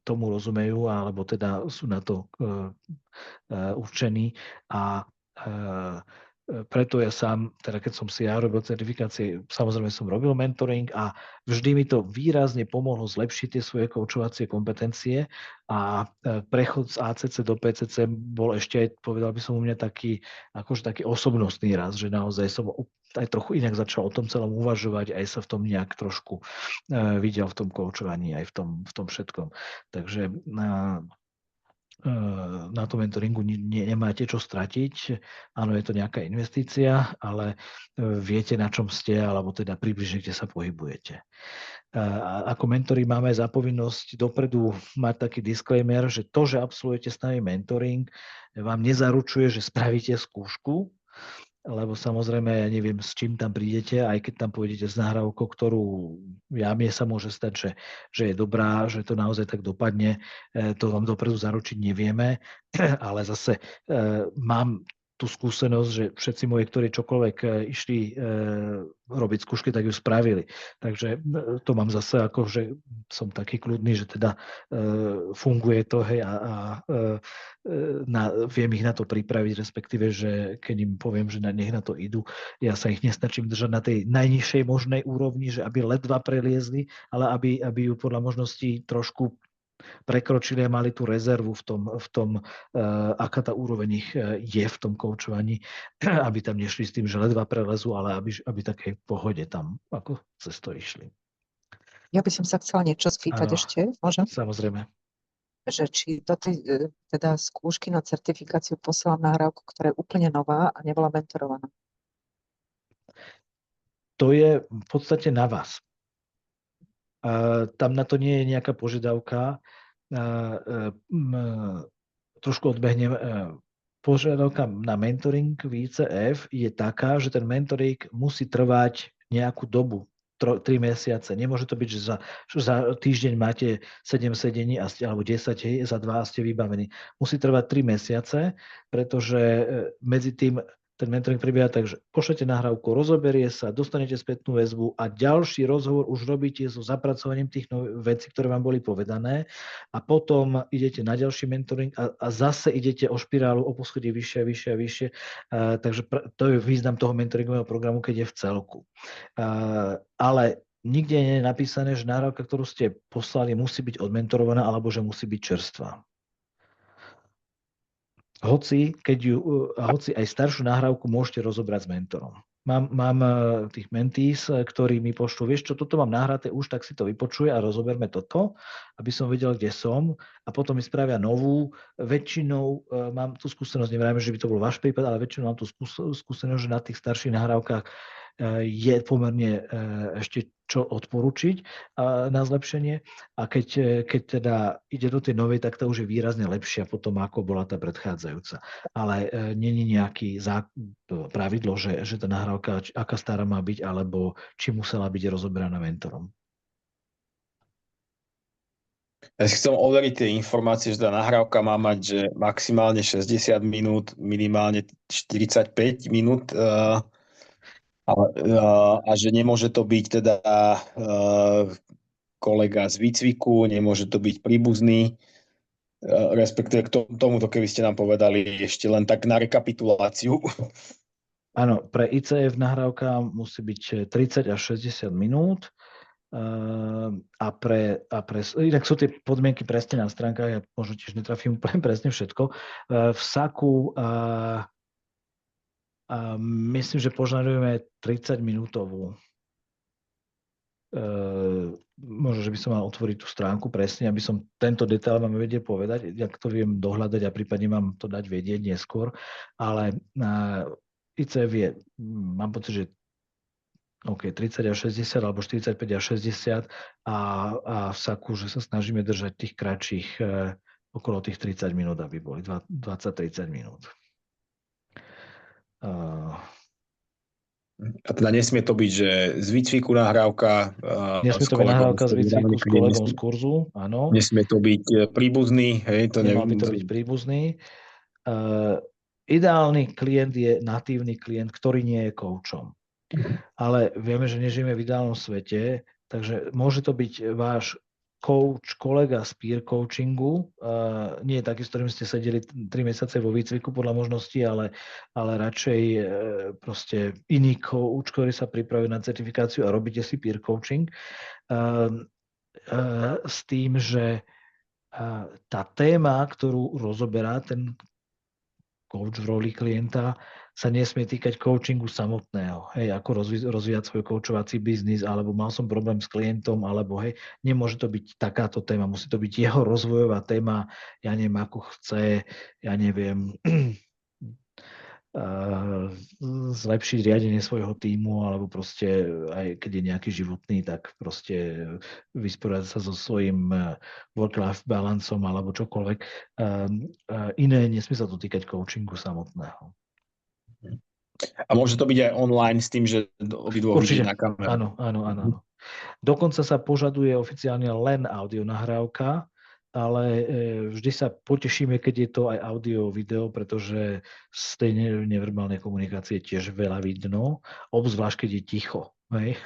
tomu rozumejú, alebo teda sú na to určení a preto ja sám, teda keď som si ja robil certifikácie, samozrejme som robil mentoring a vždy mi to výrazne pomohlo zlepšiť tie svoje koučovacie kompetencie a prechod z ACC do PCC bol ešte aj, povedal by som u mňa taký osobnostný raz, že naozaj som aj trochu inak začal o tom celom uvažovať, aj sa v tom nejak trošku videl v tom koučovaní, aj v tom všetkom. Takže na tom mentoringu nemáte čo stratiť. Áno, je to nejaká investícia, ale viete, na čom ste, alebo teda približne, kde sa pohybujete. Ako mentori máme za povinnosť dopredu mať taký disclaimer, že to, že absolvujete s nami mentoring, vám nezaručuje, že spravíte skúšku, lebo samozrejme, ja neviem, s čím tam prídete, aj keď tam pôjdete s nahrávkou, ktorú mne sa môže stať, že je dobrá, že to naozaj tak dopadne, to vám dopredu zaručiť nevieme, ale zase mám tú skúsenosť, že všetci moji, ktorí čokoľvek išli robiť skúšky, tak ju spravili. Takže to mám zase ako, že som taký kľudný, že teda funguje to, hej, viem ich na to pripraviť, respektíve, že keď im poviem, že nech na to idú, ja sa ich nestačím držať na tej najnižšej možnej úrovni, že aby ledva preliezli, ale aby ju podľa možností trošku prekročili a mali tú rezervu v tom aká tá úroveň ich je v tom koučovaní, aby tam nešli s tým, že ledva prelezú, ale aby takej pohode tam ako cez to išli. Ja by som sa chcela niečo spýtať ešte, môžem? Samozrejme. Že či do tej teda skúšky na certifikáciu posielam nahrávku, ktorá je úplne nová a nebola mentorovaná. To je v podstate na vás. Tam na to nie je nejaká požiadavka. Trošku odbehnem. Požiadavka na mentoring v ICF je taká, že ten mentoring musí trvať nejakú dobu. 3 mesiace. Nemôže to byť, že za týždeň máte 7 sedení alebo 10, za 2 ste vybavení. Musí trvať 3 mesiace, pretože medzi tým ten mentoring prebieha tak, že pošlete nahrávku, rozoberie sa, dostanete spätnú väzbu a ďalší rozhovor už robíte so zapracovaním tých vecí, ktoré vám boli povedané a potom idete na ďalší mentoring a zase idete o špirálu, o poschodie vyššie a vyššie a vyššie. Takže to je význam toho mentoringového programu, keď je v celku. Ale nikde nie je napísané, že nahrávka, ktorú ste poslali, musí byť odmentorovaná alebo že musí byť čerstvá. Hoci aj staršiu nahrávku môžete rozobrať s mentorom. Mám tých mentees, ktorí mi pošlú, vieš čo, toto mám nahraté už, tak si to vypočuje a rozoberme toto, aby som vedel, kde som a potom mi spravia novú. Väčšinou mám tú skúsenosť, neviem, že by to bol váš prípad, ale väčšinou mám tú skúsenosť, že na tých starších nahrávkach je pomerne ešte čo odporučiť na zlepšenie a keď teda ide do tej novej, tak tá už je výrazne lepšia potom, ako bola tá predchádzajúca. Ale nie je nejaký pravidlo, že tá nahrávka, aká stará má byť, alebo či musela byť rozoberaná mentorom. Ja si chcem overiť tie informácie, že tá nahrávka má mať, že maximálne 60 minút, minimálne 45 minút a že nemôže to byť teda kolega z výcviku, nemôže to byť príbuzný, respektíve k tomuto, keby ste nám povedali ešte len tak na rekapituláciu. Áno, pre ICF nahrávka musí byť 30 až 60 minút a inak sú tie podmienky presne na stránkach, ja možno tiež netrafím úplne presne všetko. V SAKu myslím, že požadujeme 30 minútovú. Možno, že že by som mal otvoriť tú stránku presne, aby som tento detail vám vedel povedať, jak to viem dohľadať a prípadne vám to dať vedieť neskôr, ale ICF je, mám pocit, že 30 až 60 alebo 45 až 60 a v SAKu, že sa snažíme držať tých kratších okolo tých 30 minút, aby boli 20-30 minút. A teda nesmie to byť, že z výcviku nahrávka nesmie to byť nahrávka z výcviku s kolegom z kurzu, áno. Nesmie to byť príbuzný, hej? Nemal by to byť príbuzný. Ideálny klient je natívny klient, ktorý nie je koučom. Ale vieme, že nežijeme v ideálnom svete, takže môže to byť váš coach, kolega z peer coachingu, nie je taký, s ktorým ste sedeli 3 mesiace vo výcviku podľa možností, ale radšej proste iný coach, ktorý sa pripravuje na certifikáciu a robíte si peer coaching s tým, že tá téma, ktorú rozoberá ten coach v roli klienta, sa nesmie týkať coachingu samotného. Hej, ako rozvíjať svoj coachovací biznis, alebo mal som problém s klientom, alebo hej, nemôže to byť takáto téma, musí to byť jeho rozvojová téma, ja neviem, ako chce, ja neviem, zlepšiť riadenie svojho tímu, alebo proste aj keď je nejaký životný, tak proste vysporiadať sa so svojím work-life balanceom alebo čokoľvek. Iné nesmie sa to týkať coachingu samotného. A môže to byť aj online s tým, že obidvoch vidí na kameru. Áno. Dokonca sa požaduje oficiálne len audio nahrávka, ale vždy sa potešíme, keď je to aj audio, video, pretože z tej neverbálnej komunikácie tiež veľa vidno, obzvlášť keď je ticho. Hej?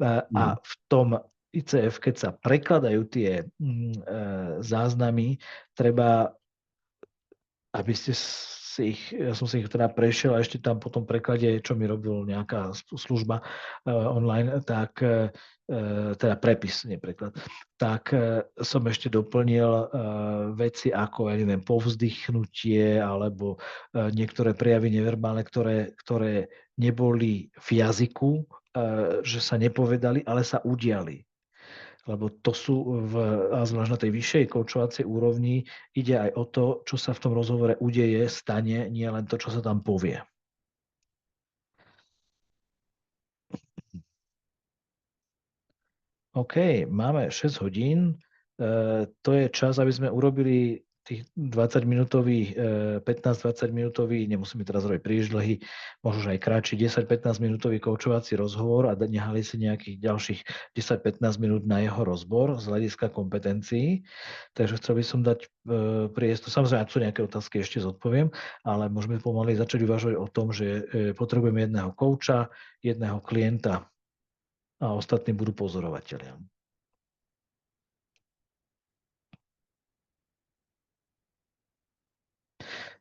A v tom ICF, keď sa prekladajú tie záznamy, treba, aby ste ja som si ich teda prešiel a ešte tam po tom preklade, čo mi robil nejaká služba online, tak teda prepis, nie preklad, tak som ešte doplnil veci ako, ja neviem, povzdychnutie alebo niektoré prejavy neverbálne, ktoré neboli v jazyku, že sa nepovedali, ale sa udiali. Lebo to sú, zvlášť na tej vyššej koučovacej úrovni, ide aj o to, čo sa v tom rozhovore udeje, stane, nie len to, čo sa tam povie. OK, máme 6 hodín. To je čas, aby sme urobili tých 20-minútový, 15-20 minútový, nemusíme teraz robiť príliš dlhý, možno aj kratší, 10-15 minútový koučovací rozhovor a nehali si nejakých ďalších 10-15 minút na jeho rozbor z hľadiska kompetencií. Takže chcel by som dať priestor, samozrejme, ak sú nejaké otázky, ešte zodpoviem, ale môžeme pomaly začať uvažovať o tom, že potrebujeme jedného kouča, jedného klienta a ostatní budú pozorovatelia.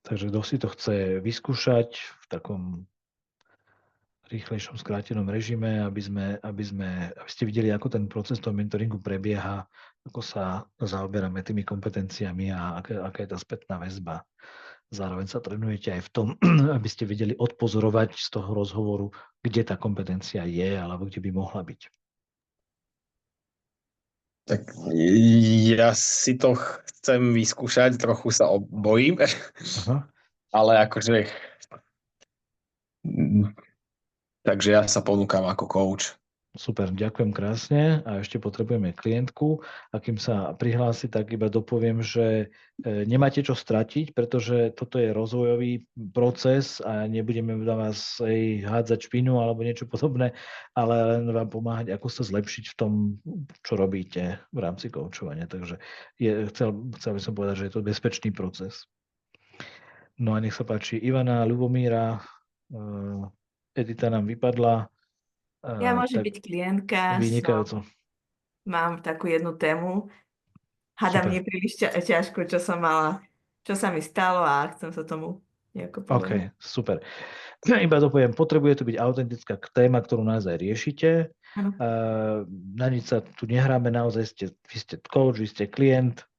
Takže kto si to chce vyskúšať v takom rýchlejšom, skrátenom režime, aby ste videli, ako ten proces toho mentoringu prebieha, ako sa zaoberáme tými kompetenciami a aká je tá spätná väzba. Zároveň sa trénujete aj v tom, aby ste vedeli odpozorovať z toho rozhovoru, kde tá kompetencia je alebo kde by mohla byť. Tak ja si to chcem vyskúšať, trochu sa bojím, ale akože... Takže ja sa ponúkam ako coach. Super, ďakujem krásne a ešte potrebujeme klientku. A kým sa prihlási, tak iba dopoviem, že nemáte čo stratiť, pretože toto je rozvojový proces a nebudeme vás hádzať špinu alebo niečo podobné, ale len vám pomáhať, ako sa zlepšiť v tom, čo robíte v rámci koučovania. Takže chcel by som povedať, že je to bezpečný proces. No a nech sa páči Ivana, Ľubomíra, Edita nám vypadla. Ja môžem byť klientka. Vynikajúco. Mám takú jednu tému. Hádam nie príliš ťažko, čo sa mi stalo a chcem sa tomu nejako povedať. OK, super. Iba dopoviem, potrebuje to byť autentická téma, ktorú naozaj riešite. Na nič sa tu nehráme, naozaj vy ste coach, vy ste klient.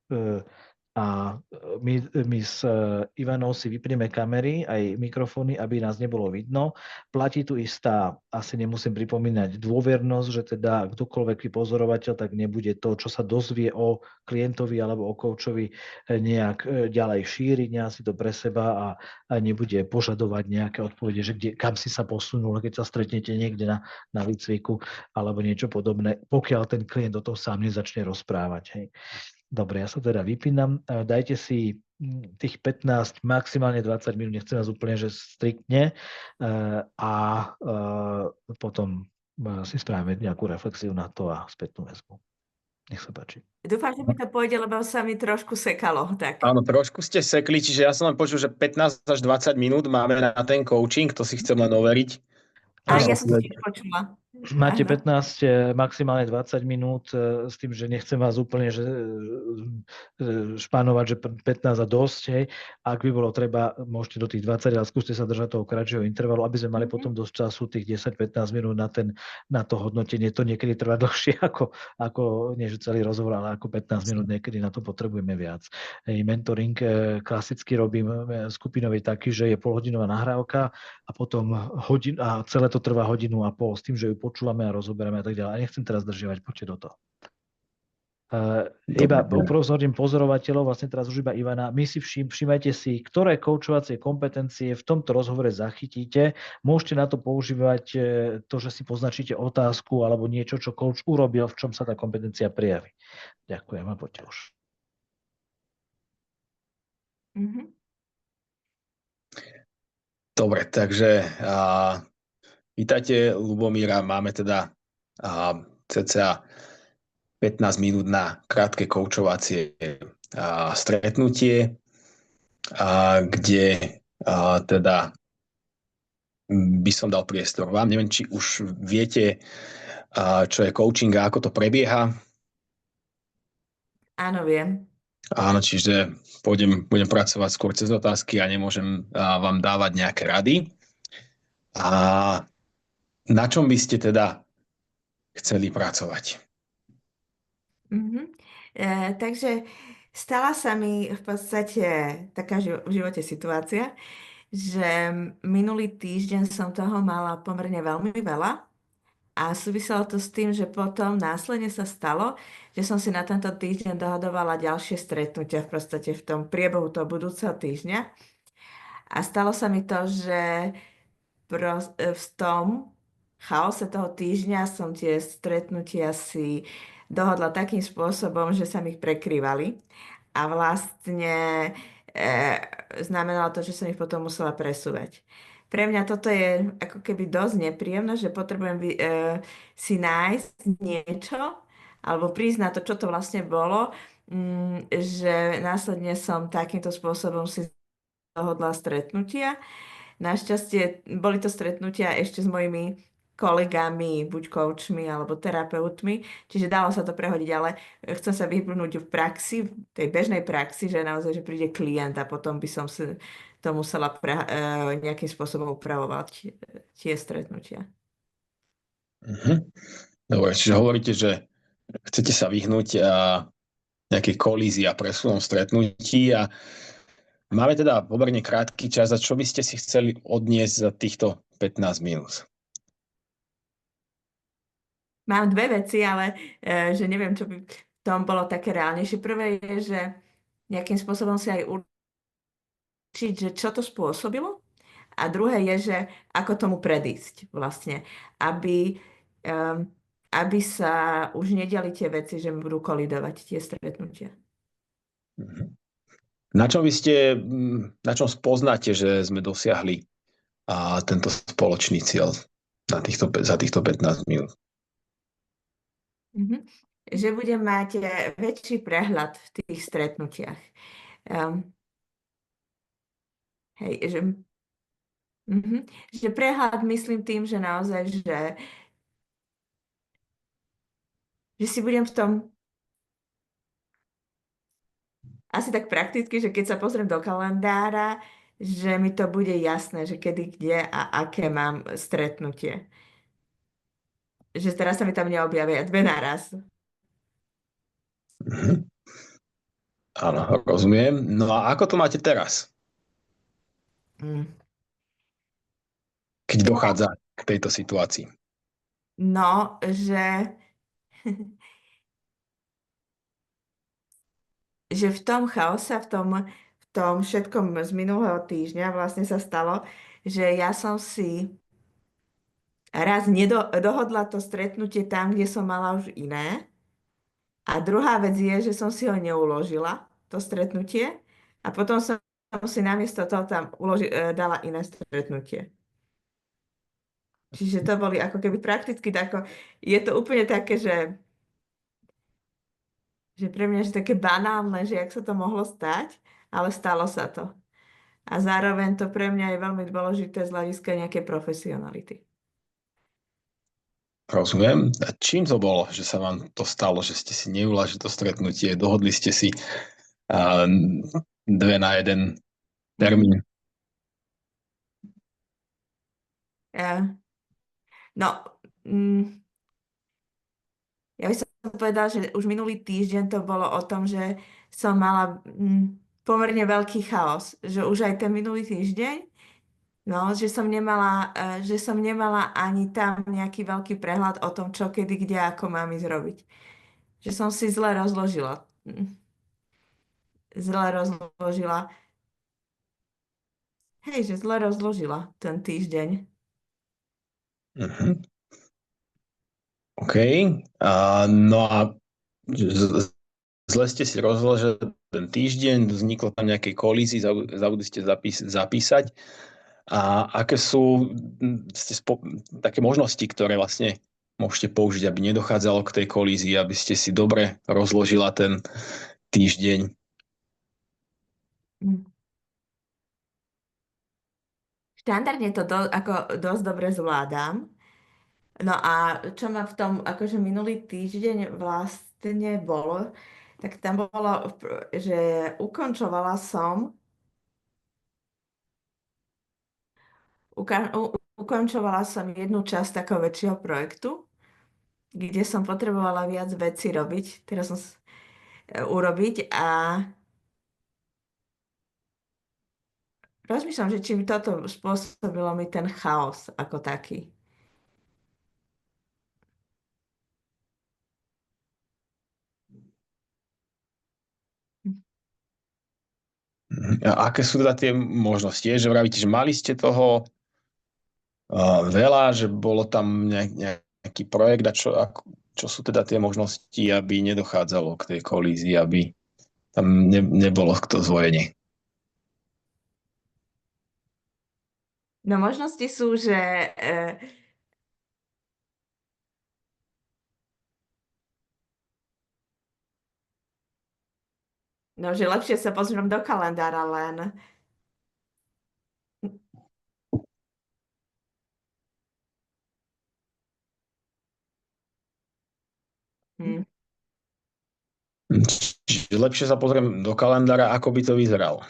A my s Ivanou si vypneme kamery, aj mikrofóny, aby nás nebolo vidno. Platí tu istá, asi nemusím pripomínať, dôvernosť, že teda kdokoľvek pozorovateľ, tak nebude to, čo sa dozvie o klientovi alebo o koučovi nejak ďalej šíriť, nejak si to pre seba a nebude požadovať nejaké odpovede, že kam si sa posunul, keď sa stretnete niekde na výcviku alebo niečo podobné, pokiaľ ten klient o tom sám nezačne rozprávať. Hej. Dobre, ja sa teda vypínam. Dajte si tých 15, maximálne 20 minút, nechcem vás úplne, že striktne a potom si spravíme nejakú reflexiu na to a spätnú väzbu. Nech sa páči. Dúfam, že mi to pôjde, lebo sa mi trošku sekalo. Tak. Áno, trošku ste sekli, čiže ja som len počul, že 15 až 20 minút máme na ten coaching, to si chcem len overiť. A ja som to tiež počula. Máte Áno. 15, maximálne 20 minút s tým, že nechcem vás úplne špánovať, že 15 a dosť. Hej. Ak by bolo treba, môžete do tých 20, ale skúste sa držať toho kratšieho intervalu, aby sme mali potom dosť času, tých 10-15 minút na to hodnotenie. To niekedy trvá dlhšie ako nie že celý rozhovor, ale ako 15 minút, niekedy na to potrebujeme viac. Mentoring klasicky robím skupinový taký, že je polhodinová nahrávka a potom a celé to trvá hodinu a pol s tým, že ju počúvame a rozoberáme a tak ďalej. A nechcem teraz zdržiavať, poďte do toho. Iba upozorním pozorovateľov, vlastne teraz už iba Ivana, my si všímajte si, ktoré koučovacie kompetencie v tomto rozhovore zachytíte. Môžete na to používať to, že si poznačíte otázku alebo niečo, čo kouč urobil, v čom sa tá kompetencia prejaví. Ďakujem a poďte už. Dobre, takže vítajte, Ľubomíra. Máme teda cca 15 minút na krátke koučovacie stretnutie, kde teda by som dal priestor vám. Neviem, či už viete, čo je coaching a ako to prebieha. Áno, viem. Áno, čiže budem pracovať skôr cez otázky a nemôžem vám dávať nejaké rady. A na čom by ste teda chceli pracovať? Takže stala sa mi v podstate taká v živote situácia, že minulý týždeň som toho mala pomerne veľmi veľa a súviselo to s tým, že potom následne sa stalo, že som si na tento týždeň dohadovala ďalšie stretnutia v podstate v tom priebehu toho budúceho týždňa. A stalo sa mi to, že v tom chaose toho týždňa som tie stretnutia si dohodla takým spôsobom, že sa mi ich prekrývali. A vlastne znamenalo to, že som ich potom musela presúvať. Pre mňa toto je ako keby dosť nepríjemné, že potrebujem si nájsť niečo alebo prísť na to, čo to vlastne bolo, že následne som takýmto spôsobom si dohodla stretnutia. Našťastie boli to stretnutia ešte s mojimi kolegami, buď coachmi alebo terapeutmi, čiže dalo sa to prehodiť, ale chcem sa vyhnúť v praxi, v tej bežnej praxi, že naozaj, že príde klient a potom by som si to musela nejakým spôsobom upravovať tie stretnutia. Dobre, čiže hovoríte, že chcete sa vyhnúť nejakej kolízii a presunom stretnutí a máme teda pomerne krátky čas, a čo by ste si chceli odniesť za týchto 15 minút? Mám dve veci, ale že neviem, čo by v tom bolo také reálnejšie. Prvé je, že nejakým spôsobom si aj určiť, že čo to spôsobilo. A druhé je, že ako tomu predísť vlastne, aby sa už nediali tie veci, že mi budú kolidovať tie stretnutia. Na čom spoznáte, že sme dosiahli tento spoločný cieľ za týchto 15 minút? Že budem mať väčší prehľad v tých stretnutiach. Že prehľad myslím tým, že naozaj, že si budem v tom asi tak prakticky, že keď sa pozriem do kalendára, že mi to bude jasné, že kedy, kde a aké mám stretnutie. Že teraz sa mi tam neobjavia dve naraz. Áno, rozumiem. No a ako to máte teraz, Mm. keď dochádza k tejto situácii? No, že, že v tom chaose, v tom všetkom z minulého týždňa vlastne sa stalo, že ja som si raz dohodla to stretnutie tam, kde som mala už iné. A druhá vec je, že som si ho neuložila, to stretnutie, a potom som si namiesto toho tam dala iné stretnutie. Čiže to boli ako keby prakticky tako, je to úplne také, že pre mňa je také banálne, že jak sa to mohlo stať, ale stalo sa to. A zároveň to pre mňa je veľmi dôležité z hľadiska nejakej profesionality. Rozumiem. A čím to bolo, že sa vám to stalo, že ste si neulážili to stretnutie, dohodli ste si a, 2 na 1 termín? Ja, no, mm, ja by som povedala, že už minulý týždeň to bolo o tom, že som mala pomerne veľký chaos. Že už aj ten minulý týždeň, no, že som nemala ani tam nejaký veľký prehľad o tom, čo, kedy, kde, ako mám ísť robiť. Že som si zle rozložila. Zle rozložila. Hej, že zle rozložila ten týždeň. Mhm. OK. No a zle ste si rozložili ten týždeň, vzniklo tam nejaké kolízy, zabudli ste zapísať. A aké sú také možnosti, ktoré vlastne môžete použiť, aby nedochádzalo k tej kolízii, aby ste si dobre rozložila ten týždeň? Štandardne to ako dosť dobre zvládam. No a čo ma v tom, akože minulý týždeň vlastne bolo, tak tam bolo, že ukončovala som jednu časť takého väčšieho projektu, kde som potrebovala viac vecí robiť, teraz som urobiť a rozmýšľam, že čím toto spôsobilo mi ten chaos ako taký. A aké sú teda tie možnosti? Že vravíte, že mali ste toho veľa, že bolo tam nejaký projekt a čo sú teda tie možnosti, aby nedochádzalo k tej kolízii, aby tam nebolo to zvojenie? No možnosti sú, že no, že lepšie sa pozriem do kalendára len. Čiže lepšie sa pozriem do kalendára, ako by to vyzeralo.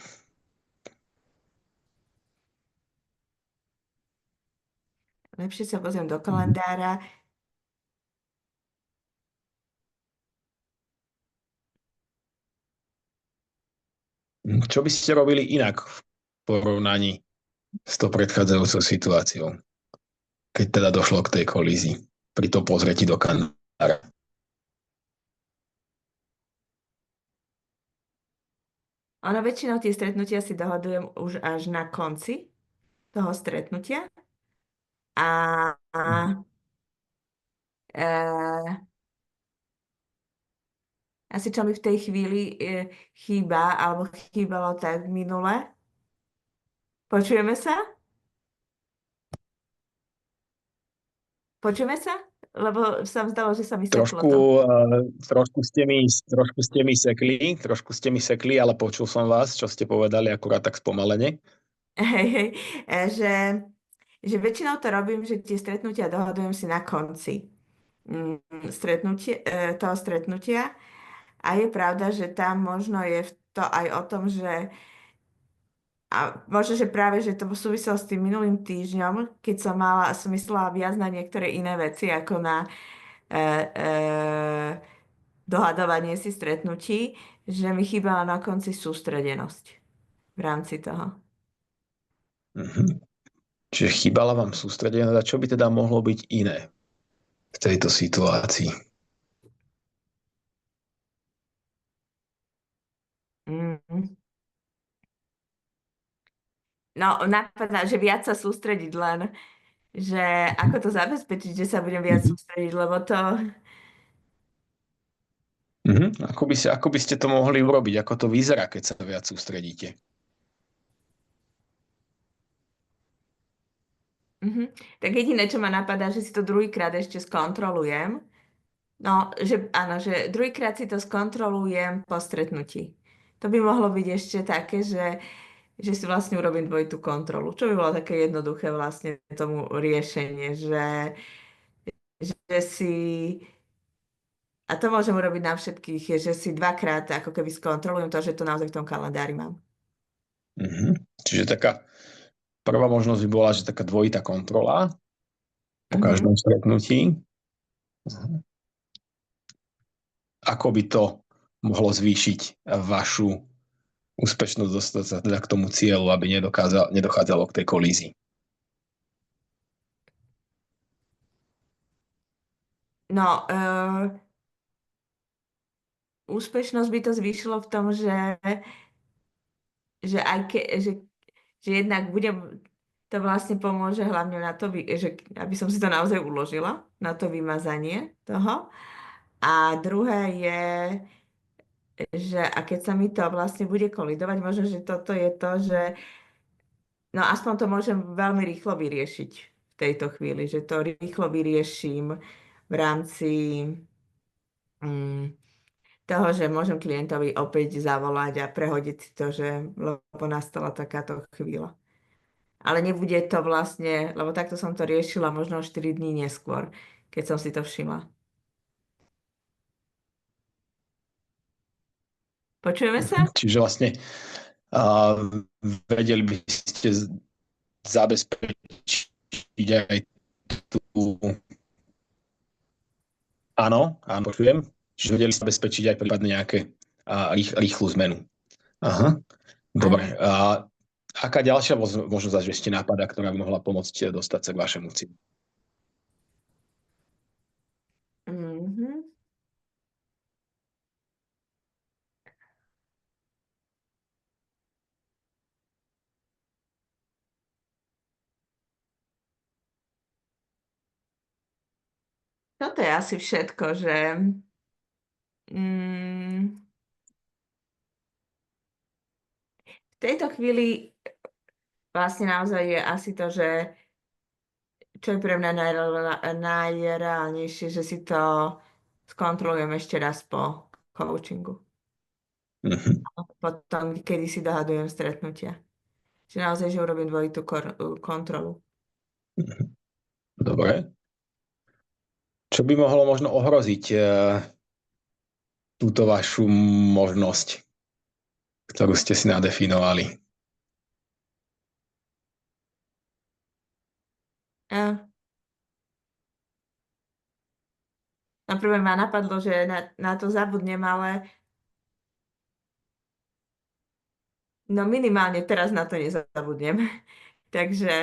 Lepšie sa pozriem do kalendára. Čo by ste robili inak v porovnaní s tou predchádzajúcou situáciou, keď teda došlo k tej kolízii pri tom pozretí do kalendára? Ono väčšinou tie stretnutia si dohodujem už až na konci toho stretnutia. A asi čo mi v tej chvíli chýba, alebo chýbalo tak minule. Počujeme sa? Počujeme sa? Lebo sa mi zdalo, že sa mi seklo to. Trošku ste mi sekli, ale počul som vás, čo ste povedali, akurát tak spomalene. Hej, že väčšinou to robím, že tie stretnutia dohodujem si na konci toho stretnutia. A je pravda, že tam možno je to aj o tom, že a možno, že práve, že to súviselo s tým minulým týždňom, keď som myslela viac na niektoré iné veci, ako na dohadovanie si stretnutí, že mi chýbala na konci sústredenosť v rámci toho. Mhm. Čiže chýbala vám sústredenosť, a čo by teda mohlo byť iné v tejto situácii? Mm. No, napadá, že viac sa sústrediť len, že ako to zabezpečiť, že sa budem viac sústrediť, lebo to... Ako by ste to mohli urobiť? Ako to vyzerá, keď sa viac sústredíte? Tak jediné, čo ma napadá, že si to druhýkrát ešte skontrolujem. No, že áno, že druhýkrát si to skontrolujem po stretnutí. To by mohlo byť ešte také, že si vlastne urobím dvojitú kontrolu, čo by bolo také jednoduché vlastne tomu riešenie, že si, a to môžem urobiť na všetkých, je, že si dvakrát ako keby skontrolujem to, že to naozaj v tom kalendári mám. Čiže taká prvá možnosť by bola, že taká dvojitá kontrola po každom stretnutí. Ako by to mohlo zvýšiť vašu úspešnosť dostať sa teda k tomu cieľu, aby nedochádzalo k tej kolízii? No, úspešnosť by to zvýšilo v tom, že že jednak budem, to vlastne pomôže hlavne na to, že aby som si to naozaj uložila, na to vymazanie toho. A druhé je, že a keď sa mi to vlastne bude kolidovať, možno, že toto je to, že no aspoň to môžem veľmi rýchlo vyriešiť v tejto chvíli, že to rýchlo vyrieším v rámci toho, že môžem klientovi opäť zavolať a prehodiť si to, že lebo nastala takáto chvíľa. Ale nebude to vlastne, lebo takto som to riešila možno 4 dní neskôr, keď som si to všimla. Počujeme sa? Čiže vlastne vedeli by ste zabezpečiť aj tú... Áno, počujem. Čiže vedeli zabezpečiť aj prípadne nejaké rýchlu zmenu. Aha, dobre. Aká ďalšia možnosť ešte nápada, ktorá by mohla pomôcť dostať sa k vašemu cieľu? Toto je asi všetko, že v tejto chvíli vlastne naozaj je asi to, že čo je pre mňa najreálnejšie, že si to skontrolujem ešte raz po coachingu. Potom, kedy si dohadujem stretnutia. Čiže naozaj, že urobím dvojitú kontrolu. Dobre. Čo by mohlo možno ohroziť túto vašu možnosť, ktorú ste si nadefinovali? Naprvé ma napadlo, že na to zabudnem, ale no minimálne teraz na to nezabudnem. takže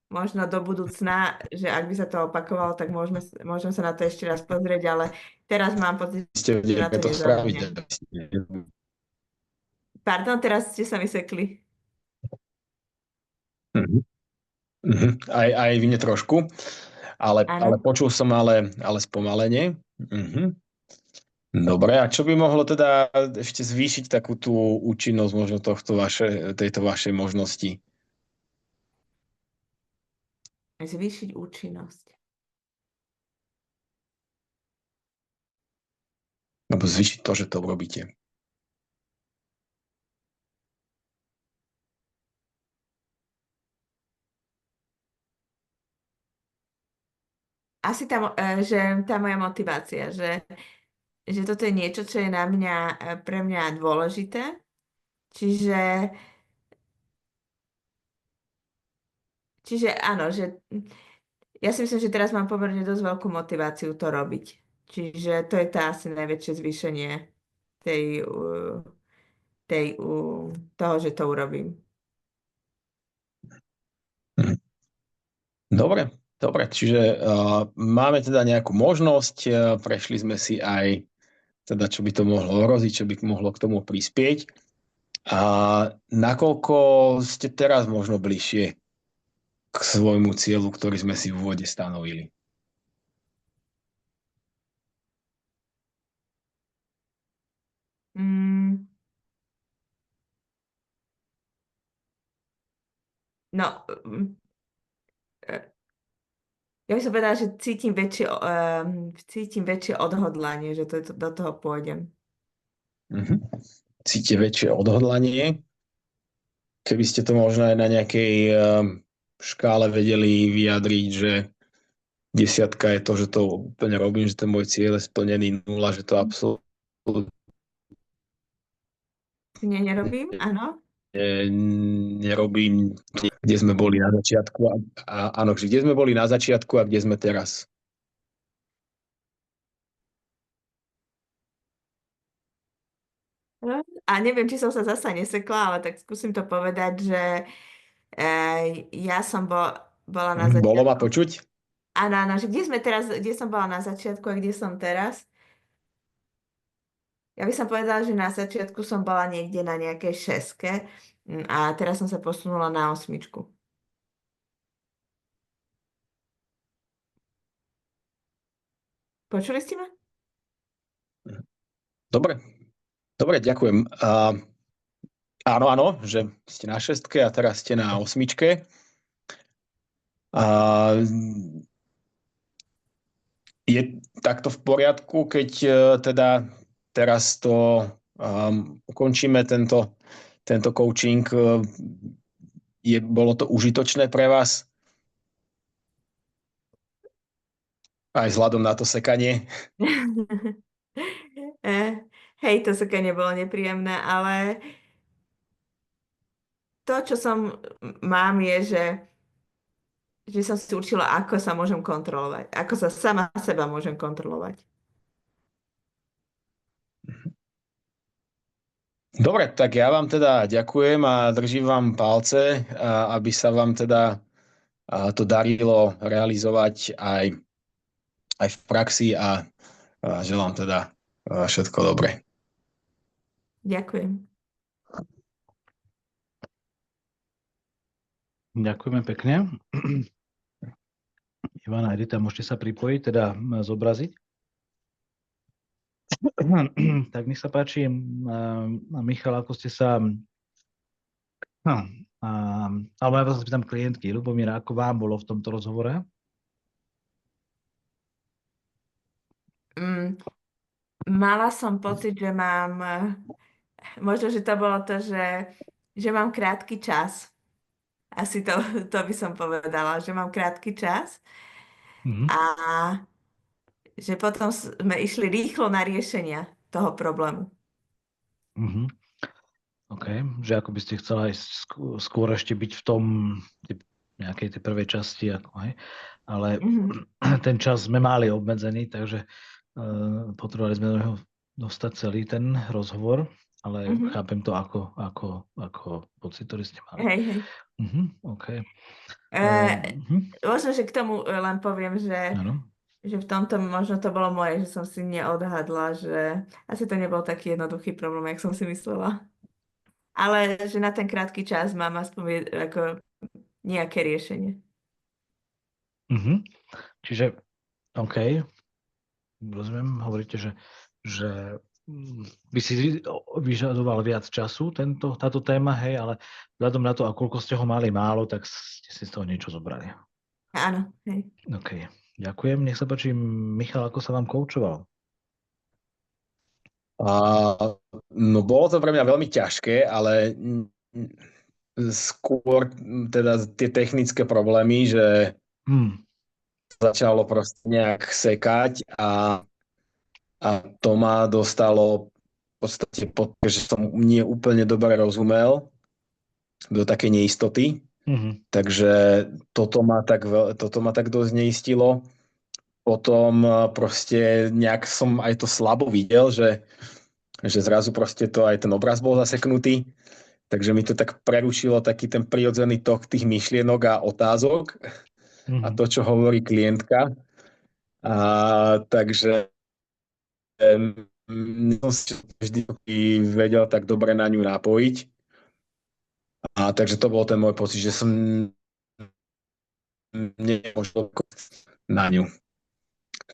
možno do budúcna, že ak by sa to opakovalo, tak môžem sa na to ešte raz pozrieť, ale teraz mám pocit, že na to nezabudnem. Pardon, teraz ste sa mi sekli. Aj vy trošku, ale počul som ale spomalenie. Dobre, a čo by mohlo teda ešte zvýšiť takú tú účinnosť možno tejto vašej možnosti? Zvýšiť účinnosť. Alebo zvýšiť to, že to urobíte. Asi že tá moja motivácia, že toto je niečo, čo je pre mňa dôležité. Čiže áno, že ja si myslím, že teraz mám pomerne dosť veľkú motiváciu to robiť. Čiže to je tá asi najväčšie zvýšenie tej, toho, že to urobím. Dobre, čiže máme teda nejakú možnosť, prešli sme si aj teda, čo by to mohlo ohroziť, čo by mohlo k tomu prispieť. A nakoľko ste teraz možno bližšie k svojmu cieľu, ktorý sme si v úvode stanovili? No, ja by som povedala, že cítim väčšie odhodlanie, že do toho pôjdem. Cítite väčšie odhodlanie? Keby ste to možno aj na nejakej škále vedeli vyjadriť, že 10 je to, že to úplne robím, že ten môj cieľ je splnený, 0, že to absolútne nerobím, áno. Nerobím, kde sme boli na začiatku áno, kde sme boli na začiatku a kde sme teraz. A neviem, či som sa zasa nesekla, ale tak skúsim to povedať, že ja som bola na začiatku. Bolo ma počuť? Áno, že kde som bola na začiatku a kde som teraz. Ja by som povedala, že na začiatku som bola niekde na nejakej 6 a teraz som sa posunula na 8. Počuli ste ma? Dobre, ďakujem. Áno, že ste na 6 a teraz ste na 8. Je takto v poriadku, keď teda teraz to ukončíme, tento coaching. Bolo to užitočné pre vás? Aj vzhľadom na to sekanie? Hej, to sekanie bolo nepríjemné, ale to, čo mám, je, že som si určila, ako sa môžem kontrolovať. Ako sa sama seba môžem kontrolovať. Dobre, tak ja vám teda ďakujem a držím vám palce, aby sa vám teda to darilo realizovať aj v praxi a želám teda všetko dobré. Ďakujem. Ďakujeme pekne. Ivana, Edita, môžete sa pripojiť, teda zobraziť. Tak nech sa páči, Michal, ako ste sa... alebo ja vás pýtam klientky, Ľubomíra, ako vám bolo v tomto rozhovore? Mala som pocit, že mám... Možno, že to bolo to, že mám krátky čas. Asi to by som povedala, že mám krátky čas. A že potom sme išli rýchlo na riešenia toho problému. OK, že ako by ste chcela aj skôr ešte byť v tom nejakej tej prvej časti, ale ten čas sme mali obmedzený, takže potrebovali sme do neho dostať celý ten rozhovor, ale chápem to ako pocit, ktorý ste mali. Hej. OK. Možno, že k tomu len poviem, že v tomto možno to bolo moje, že som si neodhadla, že asi to nebol taký jednoduchý problém, jak som si myslela. Ale že na ten krátky čas mám aspoň ako nejaké riešenie. Čiže, OK, rozumiem, hovoríte, že by si vyžadoval viac času táto téma, hej, ale vzhľadom na to, a koľko ste ho mali málo, tak ste si z toho niečo zobrali. Áno, hej. OK, ďakujem. Nech sa páči, Michal, ako sa vám koučoval? No bolo to pre mňa veľmi ťažké, ale skôr teda tie technické problémy, že začalo proste nejak sekať a to ma dostalo v podstate že som nie úplne dobre rozumel do takej neistoty. Takže toto ma tak dosť neistilo. potom proste nejak som aj to slabo videl, že zrazu proste to aj ten obraz bol zaseknutý. Takže mi to tak prerušilo taký ten prirodzený tok tých myšlienok a otázok a to, čo hovorí klientka. Takže som si vždy vedel tak dobre na ňu napojiť. Takže to bol ten môj pocit, že som nemožil na ňu.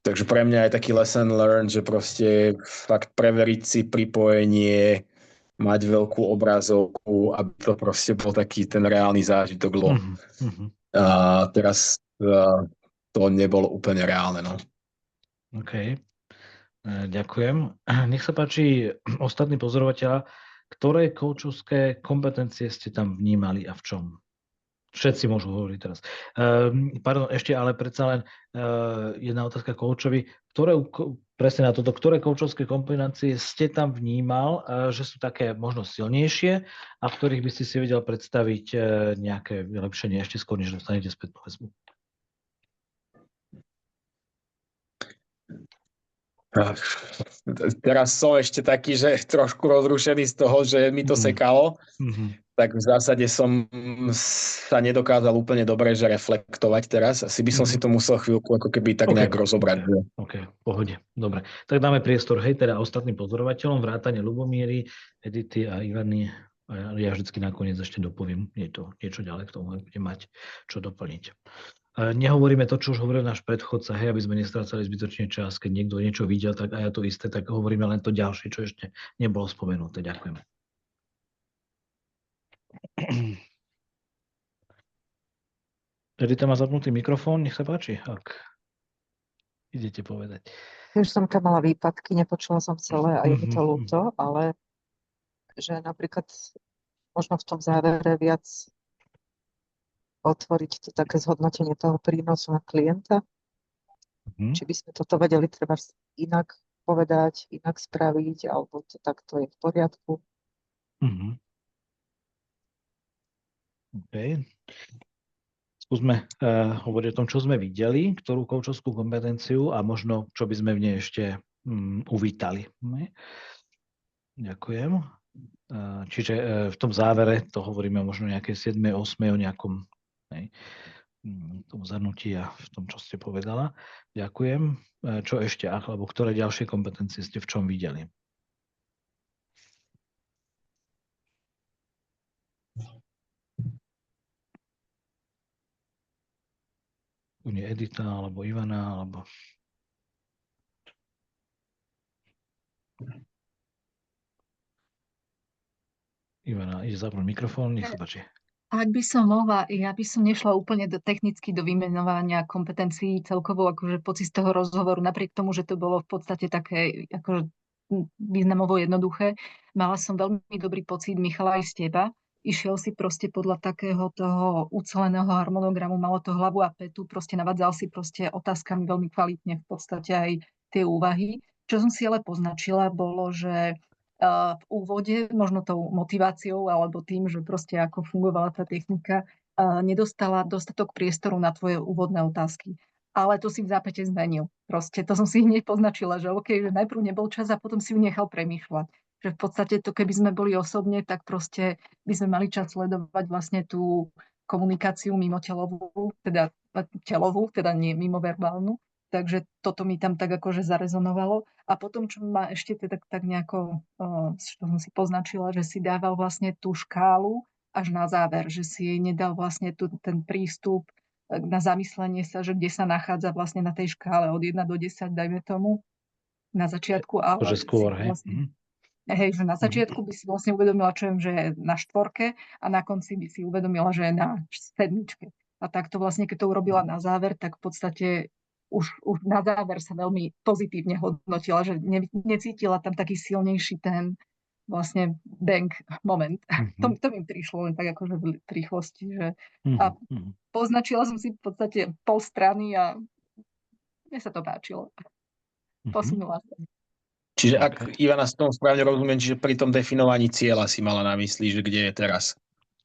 Takže pre mňa je taký lesson learned, že proste fakt preveriť si pripojenie, mať veľkú obrazovku, aby to proste bol taký ten reálny zážitok. A teraz to nebolo úplne reálne. No. OK. Ďakujem. Nech sa páči, ostatní pozorovateľa, ktoré koučovské kompetencie ste tam vnímali a v čom? Všetci môžu hovoriť teraz. Pardon, ešte ale predsa len jedna otázka koučovi. Presne na toto, ktoré koučovské kompetencie ste tam vnímal, že sú také možno silnejšie a v ktorých by ste si vedel predstaviť nejaké vylepšenie ešte skôr, než dostanete spätnú väzbu? Teraz som ešte taký, že trošku rozrušený z toho, že mi to sekalo. Tak v zásade som sa nedokázal úplne dobre že reflektovať teraz. Asi by som si to musel chvíľku ako keby tak nejak rozobrať. OK, v pohode. Dobre. Tak dáme priestor teda ostatným pozorovateľom, vrátane Ľubomíry, Edity a Ivany. A ja vždycky nakoniec ešte dopoviem niečo ďalej k tomu, ak budem mať čo doplniť. Nehovoríme to, čo už hovoril náš predchodca, aby sme nestrácali zbytočne čas. Keď niekto niečo videl, tak a ja to isté, tak hovoríme len to ďalšie, čo ešte nebolo spomenuté. Ďakujem. Edita má zapnutý mikrofón, nech sa páči, ak idete povedať. Už som tam mala výpadky, nepočula som celé a je mi to ľúto, ale že napríklad možno v tom závere viac otvoriť to také zhodnotenie toho prínosu na klienta. Či by sme toto vedeli treba inak povedať, inak spraviť, alebo to takto je v poriadku. OK. Skúsme hovoriť o tom, čo sme videli, ktorú koučovskú kompetenciu a možno, čo by sme v nej ešte uvítali. Ďakujem. Čiže v tom závere, to hovoríme možno nejaké 7. 8. o nejakom tomu zhrnutí a v tom, čo ste povedala. Ďakujem. Čo ešte, alebo ktoré ďalšie kompetencie ste v čom videli? U nej Edita, alebo Ivana, alebo... Ivana, ide zapnúť mikrofón, nech sa páči. Ak by som mohla, ja by som nešla úplne technicky do vymenovania kompetencií celkovo, akože pocit z toho rozhovoru, napriek tomu, že to bolo v podstate také akože významovo jednoduché. Mala som veľmi dobrý pocit, Michala, aj z teba. Išiel si proste podľa takého toho uceleného harmonogramu, malo to hlavu a petu, proste navádzal si proste otázkami veľmi kvalitne v podstate aj tie úvahy. Čo som si ale poznačila, bolo, že v úvode, možno tou motiváciou alebo tým, že proste ako fungovala tá technika, nedostala dostatok priestoru na tvoje úvodné otázky. Ale to si v zápäte zmenil. Proste to som si hneď poznačila, že OK, že najprv nebol čas a potom si ju nechal premýšľať. Že v podstate to, keby sme boli osobne, tak proste by sme mali čas sledovať vlastne tú komunikáciu mimo telovú, teda nie mimo verbálnu. Takže toto mi tam tak akože zarezonovalo. A potom, čo ma ešte tak nejako, čo som si poznačila, že si dával vlastne tú škálu až na záver, že si jej nedal vlastne ten prístup na zamyslenie sa, že kde sa nachádza vlastne na tej škále od 1 do 10, dajme tomu, na začiatku. Ale že skôr, hej. Hej, že na začiatku by si vlastne uvedomila, čo že je na 4 a na konci by si uvedomila, že je na 7. A takto vlastne, keď to urobila na záver, tak v podstate už na záver sa veľmi pozitívne hodnotila, že necítila tam taký silnejší ten vlastne bank moment. To mi prišlo len tak akože v rýchlosti. Že... A poznačila som si v podstate pol strany a mne sa to páčilo. Posunula sa. Čiže ak Ivana s tom správne rozumiem, čiže pri tom definovaní cieľa si mala na mysli, že kde je teraz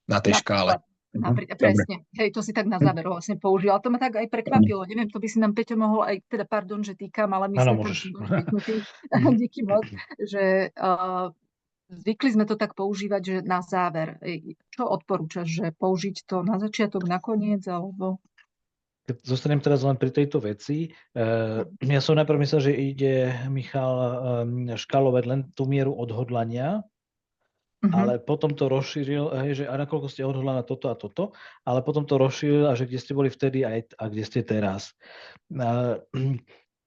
na tej škále. Napríklad, Dobre. presne. Hej, to si tak na záver vlastne použila. To ma tak aj prekvapilo. Neviem, to by si nám Peťo mohol aj, teda pardon, že týkam, ale my Áno, sme tam môžeš. boli zvyknutí, díky moc, že zvykli sme to tak používať, že na záver. Čo odporúčaš, že použiť to na začiatok, na koniec, alebo... Keď zostanem teraz len pri tejto veci, ja som najprv myslel, že ide Michal škálovať len tú mieru odhodlania, ale potom to rozšíril, hej, že a nakoľko ste odhodlaná toto a toto, ale potom to rozšíril a že kde ste boli vtedy a kde ste teraz.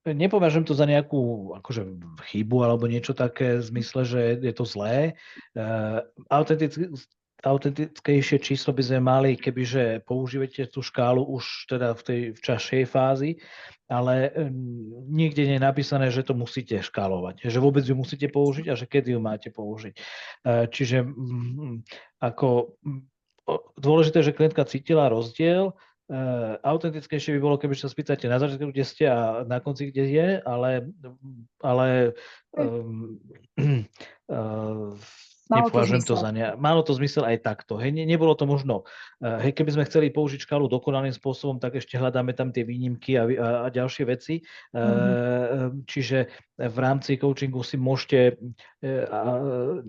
Nepovažujem to za nejakú akože chybu alebo niečo také v zmysle, že je to zlé. Autentickejšie číslo by sme mali, kebyže používate tú škálu už teda v časšej fázi, ale nikde nie je napísané, že to musíte škálovať, že vôbec ju musíte použiť a že kedy ju máte použiť. Čiže ako dôležité, že klientka cítila rozdiel. Autentickejšie by bolo, keby sa spýtate na začiatku, kde ste a na konci, kde je, ale nepovažujem to za málo to zmysel aj takto. Hej, nebolo to možno. Hej, keby sme chceli použiť škálu dokonalým spôsobom, tak ešte hľadáme tam tie výnimky a ďalšie veci. Čiže v rámci coachingu si môžete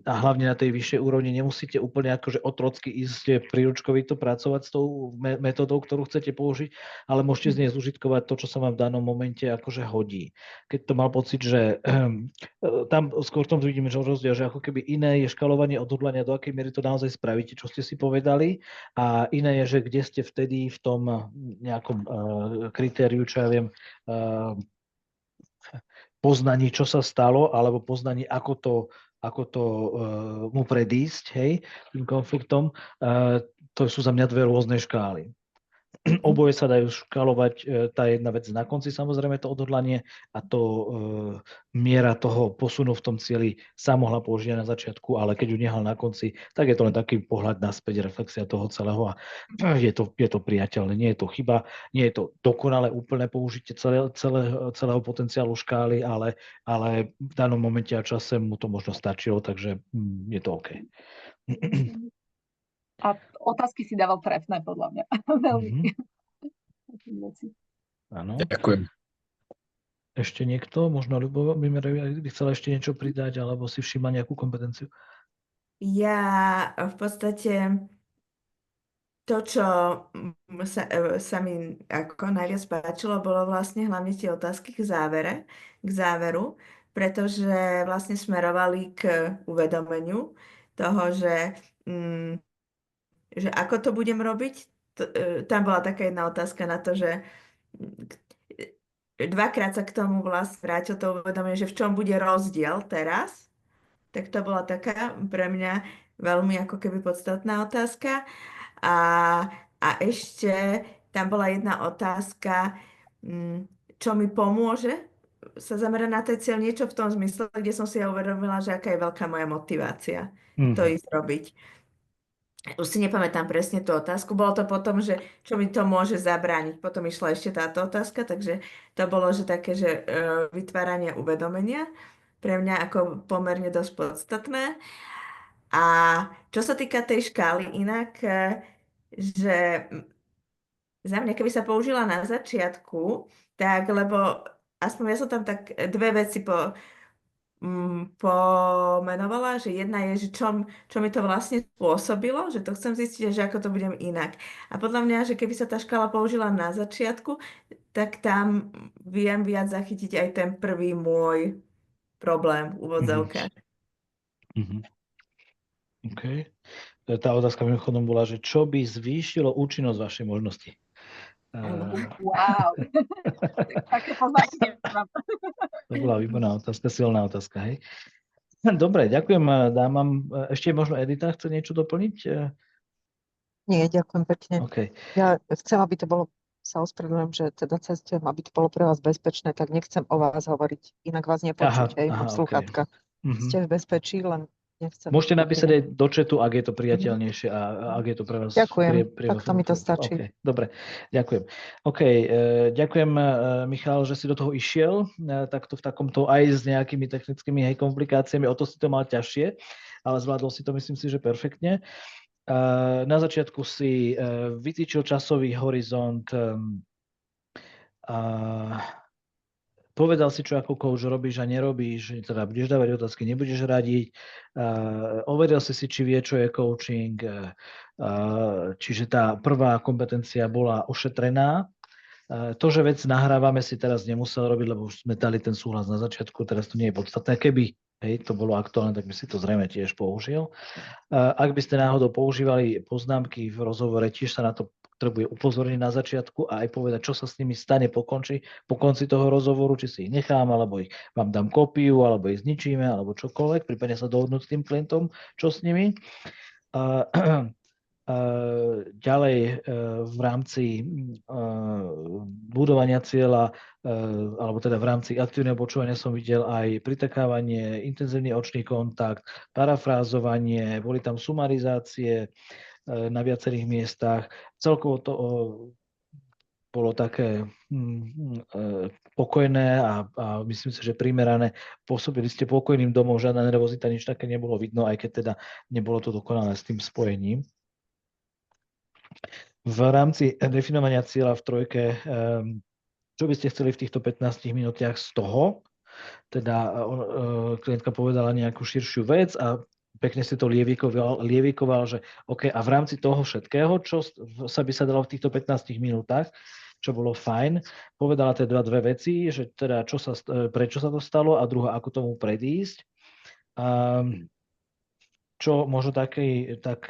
a hlavne na tej vyššej úrovni nemusíte úplne akože otrocky ísť príručkovito pracovať s tou metodou, ktorú chcete použiť, ale môžete z nej zúžitkovať to, čo sa vám v danom momente akože hodí. Keď to mal pocit, že tam skôr v tom vidíme, že rozdiel, že ako keby iné je škalovanie odhodlania, do akej miery to naozaj spravíte, čo ste si povedali, a iné je, že kde ste vtedy v tom nejakom kritériu, čo ja viem, poznaní, čo sa stalo, alebo poznaní, ako to mu predísť, hej, tým konfliktom. To sú za mňa dve rôzne škály. Oboje sa dajú škálovať, tá jedna vec na konci, samozrejme to odhodlanie, a to miera toho posunu v tom cieli sa mohla použiť na začiatku, ale keď ju nehal na konci, tak je to len taký pohľad naspäť, reflexia toho celého a je to priateľné. Nie je to chyba, nie je to dokonalé úplné použitie celého potenciálu škály, ale v danom momente a čase mu to možno stačilo, takže je to OK. A otázky si dával trefné, podľa mňa. Veľmi. Áno. Ďakujem. Ešte niekto? Možno Ľubomír by chcel ešte niečo pridať, alebo si všíma nejakú kompetenciu? Ja v podstate to, čo sa mi ako najviac páčilo, bolo vlastne hlavne tie otázky k záveru, pretože vlastne smerovali k uvedomeniu toho, že ako to budem robiť. Tam bola taká jedna otázka na to, že dvakrát sa k tomu vlastne vrátil to uvedomenie, že v čom bude rozdiel teraz. Tak to bola taká pre mňa veľmi ako keby podstatná otázka. A ešte tam bola jedna otázka, čo mi pomôže sa zamerať na ten cieľ, niečo v tom zmysle, kde som si ja uvedomila, že aká je veľká moja motivácia to ísť robiť. Už si nepamätám presne tú otázku. Bolo to potom, že čo mi to môže zabrániť. Potom išla ešte táto otázka, takže to bolo, že také, že vytváranie uvedomenia pre mňa ako pomerne dosť podstatné. A čo sa týka tej škály, inak, že za mňa, keby sa použila na začiatku, tak, lebo aspoň ja som tam tak dve veci pomenovala, že jedna je, že čo mi to vlastne spôsobilo, že to chcem zistiť, že ako to budem inak. A podľa mňa, že keby sa tá škála použila na začiatku, tak tam viem viac zachytiť aj ten prvý môj problém v úvodzovkách. OK. Tá otázka mimochodom bola, že čo by zvýšilo účinnosť vašej možnosti? Wow. Také poznámky nemám. To bola výborná otázka, silná otázka, hej. Dobre, ďakujem dámam. Ešte možno Edita chce niečo doplniť? Nie, ďakujem pekne. Okay. Ja chcem, aby to bolo, sa ospravedlňujem, že teda cestujem, aby to bolo pre vás bezpečné, tak nechcem o vás hovoriť, inak vás nepočuť, hej, mám slúchadka. Ste v bezpečí, len nechcem. Môžete napísať aj do chatu, ak je to priateľnejšie a ak je to pre vás... Ďakujem, takto mi to stačí. Okay, dobre, ďakujem. OK, ďakujem, Michal, že si do toho išiel, takto v takomto aj s nejakými technickými komplikáciami, o to si to mal ťažšie, ale zvládol si to, myslím si, že perfektne. Na začiatku si vytýčil časový horizont a povedal si, čo ako coach robíš a nerobíš, teda budeš dávať otázky, nebudeš radiť, overil si, či vie, čo je coaching, čiže tá prvá kompetencia bola ošetrená. To, že vec nahrávame, si teraz nemusel robiť, lebo už sme dali ten súhlas na začiatku, teraz to nie je podstatné. Keby to bolo aktuálne, tak by si to zrejme tiež použil. Ak by ste náhodou používali poznámky v rozhovore, tiež sa na to potrebuje upozorniť na začiatku a aj povedať, čo sa s nimi stane po konci toho rozhovoru, či si ich nechám, alebo ich vám dám kópiu, alebo ich zničíme, alebo čokoľvek, prípadne sa dohodnúť s tým klientom, čo s nimi. Ďalej v rámci budovania cieľa, alebo teda v rámci aktívneho počúvania som videl aj pritakávanie, intenzívny očný kontakt, parafrázovanie, boli tam sumarizácie na viacerých miestach. Celkovo to bolo také pokojné a myslím si, že primerané. Pôsobili ste pokojným domov, žiadna nervozita, nič také nebolo vidno, aj keď teda nebolo to dokonalé s tým spojením. V rámci definovania cieľa v trojke, čo by ste chceli v týchto 15 minútiach z toho? Teda klientka povedala nejakú širšiu vec a pekne si to lievikoval, že OK, a v rámci toho všetkého, čo sa by sa dalo v týchto 15 minútach, čo bolo fajn, povedala teda dve veci, že teda prečo sa to stalo a druhá, ako tomu predísť. Čo možno tak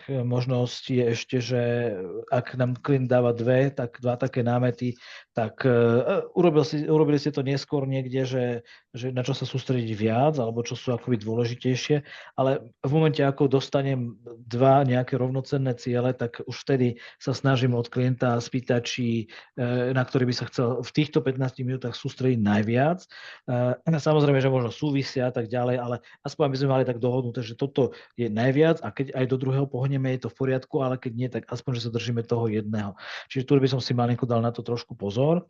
možnosť je ešte, že ak nám klient dáva dva také námety, tak urobili ste to neskôr niekde, že na čo sa sústrediť viac, alebo čo sú akoby dôležitejšie, ale v momente, ako dostanem dva nejaké rovnocenné ciele, tak už vtedy sa snažím od klienta spýtať, na ktorý by sa chcel v týchto 15 minútach sústrediť najviac. Samozrejme, že možno súvisia a tak ďalej, ale aspoň by sme mali tak dohodnuté, že toto je najviac a keď aj do druhého pohneme, je to v poriadku, ale keď nie, tak aspoň, že sa držíme toho jedného. Čiže tu by som si malinko dal na to trošku pozor.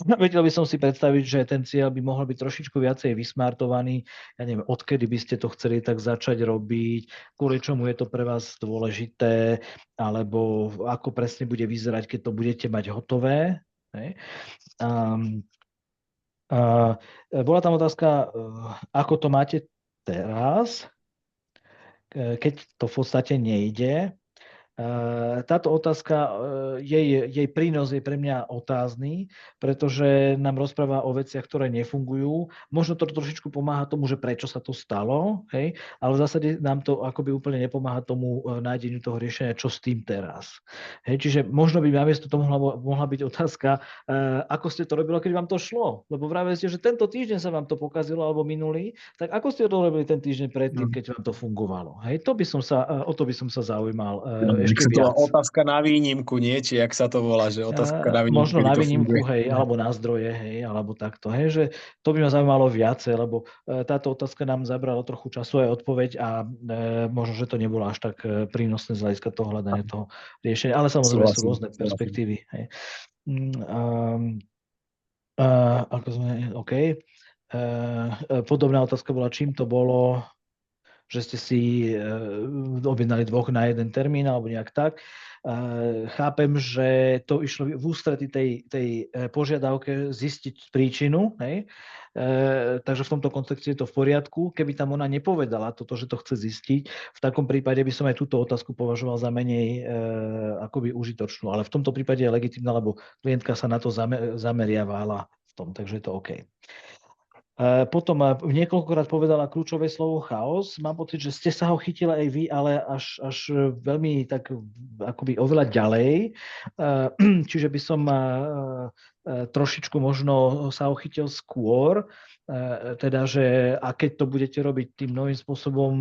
Vedel by som si predstaviť, že ten cieľ by mohol byť trošičku viacej vysmartovaný. Ja neviem, odkedy by ste to chceli tak začať robiť, kvôli čomu je to pre vás dôležité, alebo ako presne bude vyzerať, keď to budete mať hotové. Bola tam otázka, ako to máte teraz, keď to v podstate nejde. Táto otázka, jej prínos je pre mňa otázny, pretože nám rozpráva o veciach, ktoré nefungujú. Možno to trošičku pomáha tomu, že prečo sa to stalo, hej? Ale v zásade nám to akoby úplne nepomáha tomu nájdeniu toho riešenia, čo s tým teraz. Hej? Čiže možno by namiesto toho mohla byť otázka, ako ste to robili, keď vám to šlo. Lebo vravili ste, že tento týždeň sa vám to pokazilo, alebo minulý, tak ako ste to robili ten týždeň predtým, keď vám to fungovalo. Hej? O to by som sa zaujímal. To bola otázka na výnimku, nie? Či jak sa to volá, že otázka na výnimku. Možno na výnimku, hej, alebo na zdroje, hej, alebo takto. Hej, že to by ma zaujímalo viacej, lebo táto otázka nám zabrala trochu času aj odpoveď a možno, že to nebolo až tak prínosné z hľadiska toho hľadania toho riešenia. Ale samozrejme sú rôzne perspektívy. Hej. OK. Podobná otázka bola, čím to bolo, že ste si objednali dvoch na jeden termín alebo nejak tak. Chápem, že to išlo v ústretí tej požiadavke zistiť príčinu, hej? Takže v tomto kontexte je to v poriadku. Keby tam ona nepovedala toto, že to chce zistiť, v takom prípade by som aj túto otázku považoval za menej akoby užitočnú. Ale v tomto prípade je legitímna, lebo klientka sa na to zameriavala v tom, takže je to OK. Potom niekoľkokrát povedala kľúčové slovo chaos. Mám pocit, že ste sa ho chytili aj vy, ale až veľmi tak akoby oveľa ďalej. Čiže by som trošičku možno sa ho chytil skôr. Teda, že a keď to budete robiť tým novým spôsobom,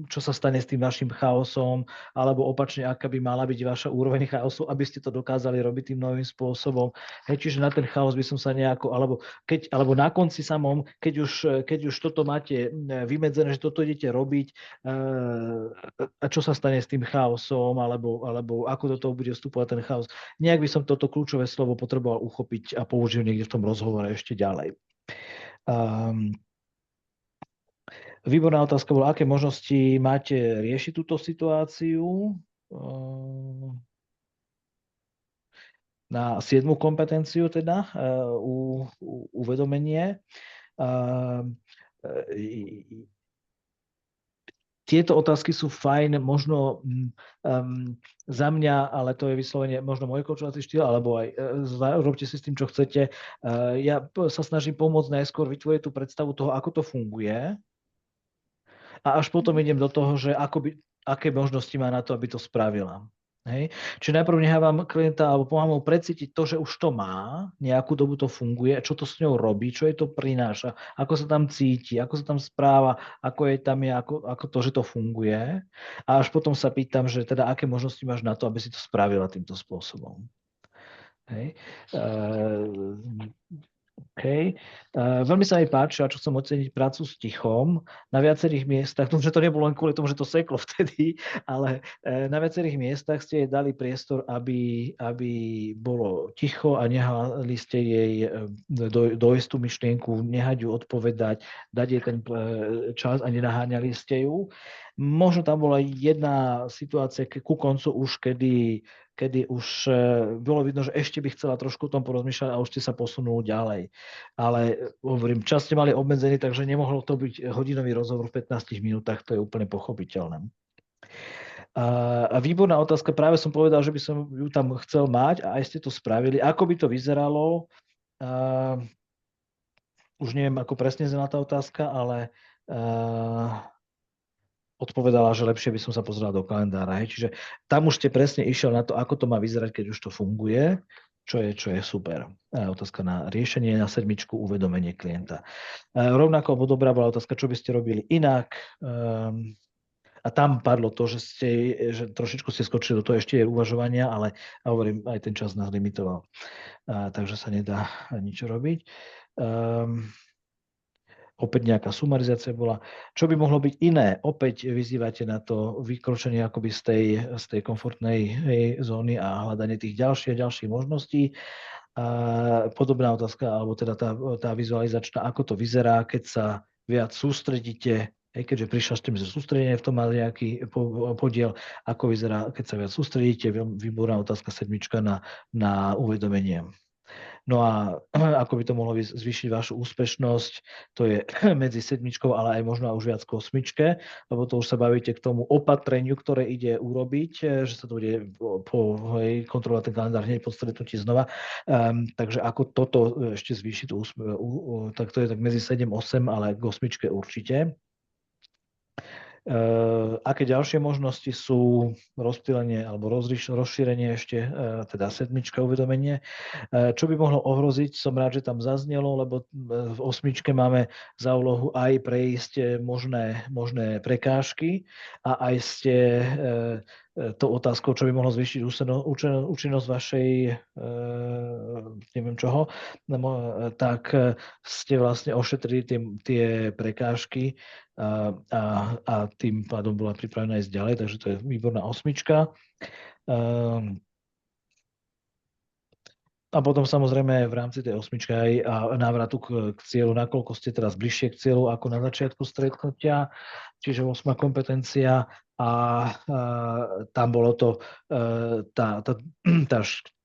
čo sa stane s tým vašim chaosom, alebo opačne, aká by mala byť vaša úroveň chaosu, aby ste to dokázali robiť tým novým spôsobom. Hej, čiže na ten chaos by som sa nejako, alebo na konci samom, keď už toto máte vymedzené, že toto idete robiť, a čo sa stane s tým chaosom, alebo ako do toho bude vstupovať ten chaos. Nejak by som toto kľúčové slovo potreboval uchopiť a použiť niekde v tom rozhovore ešte ďalej. Výborná otázka bola, aké možnosti máte riešiť túto situáciu? Na 7. kompetenciu teda, uvedomenie. Tieto otázky sú fajn, možno za mňa, ale to je vyslovene možno môj koučovací štýl, alebo aj robte si s tým, čo chcete. Ja sa snažím pomôcť najskôr vytvoriť tú predstavu toho, ako to funguje, a až potom idem do toho, že aké možnosti má na to, aby to spravila. Hej. Čiže najprv nechávam klienta alebo pomáham mu precítiť to, že už to má, nejakú dobu to funguje, čo to s ňou robí, čo jej to prináša, ako sa tam cíti, ako sa tam správa, ako je tam ako to, že to funguje. A až potom sa pýtam, že teda aké možnosti máš na to, aby si to spravila týmto spôsobom. Hej. Okay. Veľmi sa mi páči, a čo chcem oceniť, prácu s tichom na viacerých miestach, že to nebolo len kvôli tomu, že to seklo vtedy, ale na viacerých miestach ste jej dali priestor, aby bolo ticho a nehali ste jej dojsť tú myšlienku, nehať ju odpovedať, dať jej ten čas a nenaháňali ste ju. Možno tam bola jedna situácia ku koncu už, kedy už bolo vidno, že ešte by chcela trošku o tom porozmýšľať a už ste sa posunuli ďalej. Ale hovorím, čas ste mali obmedzený, takže nemohlo to byť hodinový rozhovor v 15 minútach, to je úplne pochopiteľné. A výborná otázka, práve som povedal, že by som ju tam chcel mať a aj ste to spravili. Ako by to vyzeralo? Už neviem, ako presne znala tá otázka, ale odpovedala, že lepšie by som sa pozrela do kalendára. Hej. Čiže tam už ste presne išiel na to, ako to má vyzerať, keď už to funguje, čo je super. Otázka na riešenie, na 7, uvedomenie klienta. Rovnako dobrá bola otázka, čo by ste robili inak. A tam padlo to, že trošičku ste skočili do toho ešte uvažovania, ale hovorím, aj ten čas nás limitoval. Takže sa nedá nič robiť. Opäť nejaká sumarizácia bola. Čo by mohlo byť iné? Opäť vyzývate na to vykročenie akoby z tej komfortnej zóny a hľadanie tých ďalších možností. Podobná otázka, alebo teda tá vizualizačná, ako to vyzerá, keď sa viac sústredíte, keďže prišla s tým, že sústredenie v tom má nejaký podiel, ako vyzerá, keď sa viac sústredíte, výborná otázka 7 na uvedomenie. No a ako by to mohlo zvýšiť vašu úspešnosť, to je medzi 7, ale aj možno už viac k 8, lebo to už sa bavíte k tomu opatreniu, ktoré ide urobiť, že sa to bude kontrolovať ten kalendár hneď po stretnutí znova. Takže ako toto ešte zvýšiť, tak to je tak medzi 7, 8, ale k 8 určite. Aké ďalšie možnosti sú rozptýlenie alebo rozšírenie ešte, teda 7, uvedomenie. Čo by mohlo ohroziť, som rád, že tam zaznelo, lebo v 8 máme za úlohu aj prejsť možné prekážky a aj ste tou otázkou, čo by mohlo zvýšiť účinnosť vašej neviem čoho, tak ste vlastne ošetrili tie prekážky a tým pádom bola pripravená ísť ďalej, takže to je výborná 8. A potom samozrejme v rámci tej 8 aj návratu k cieľu, nakoľko ste teraz bližšie k cieľu ako na začiatku stretnutia, čiže 8. kompetencia a tam bolo to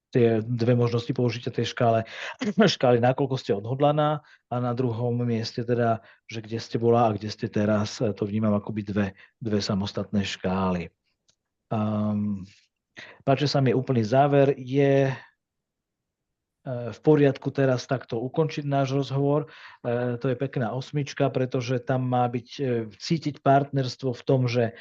tie dve možnosti použitia tej škály, nakoľko ste odhodlaná a na druhom mieste teda, že kde ste bola a kde ste teraz, to vnímam akoby dve samostatné škály. Páči sa mi úplný záver, je v poriadku teraz takto ukončiť náš rozhovor. To je pekná 8, pretože tam má byť cítiť partnerstvo v tom, že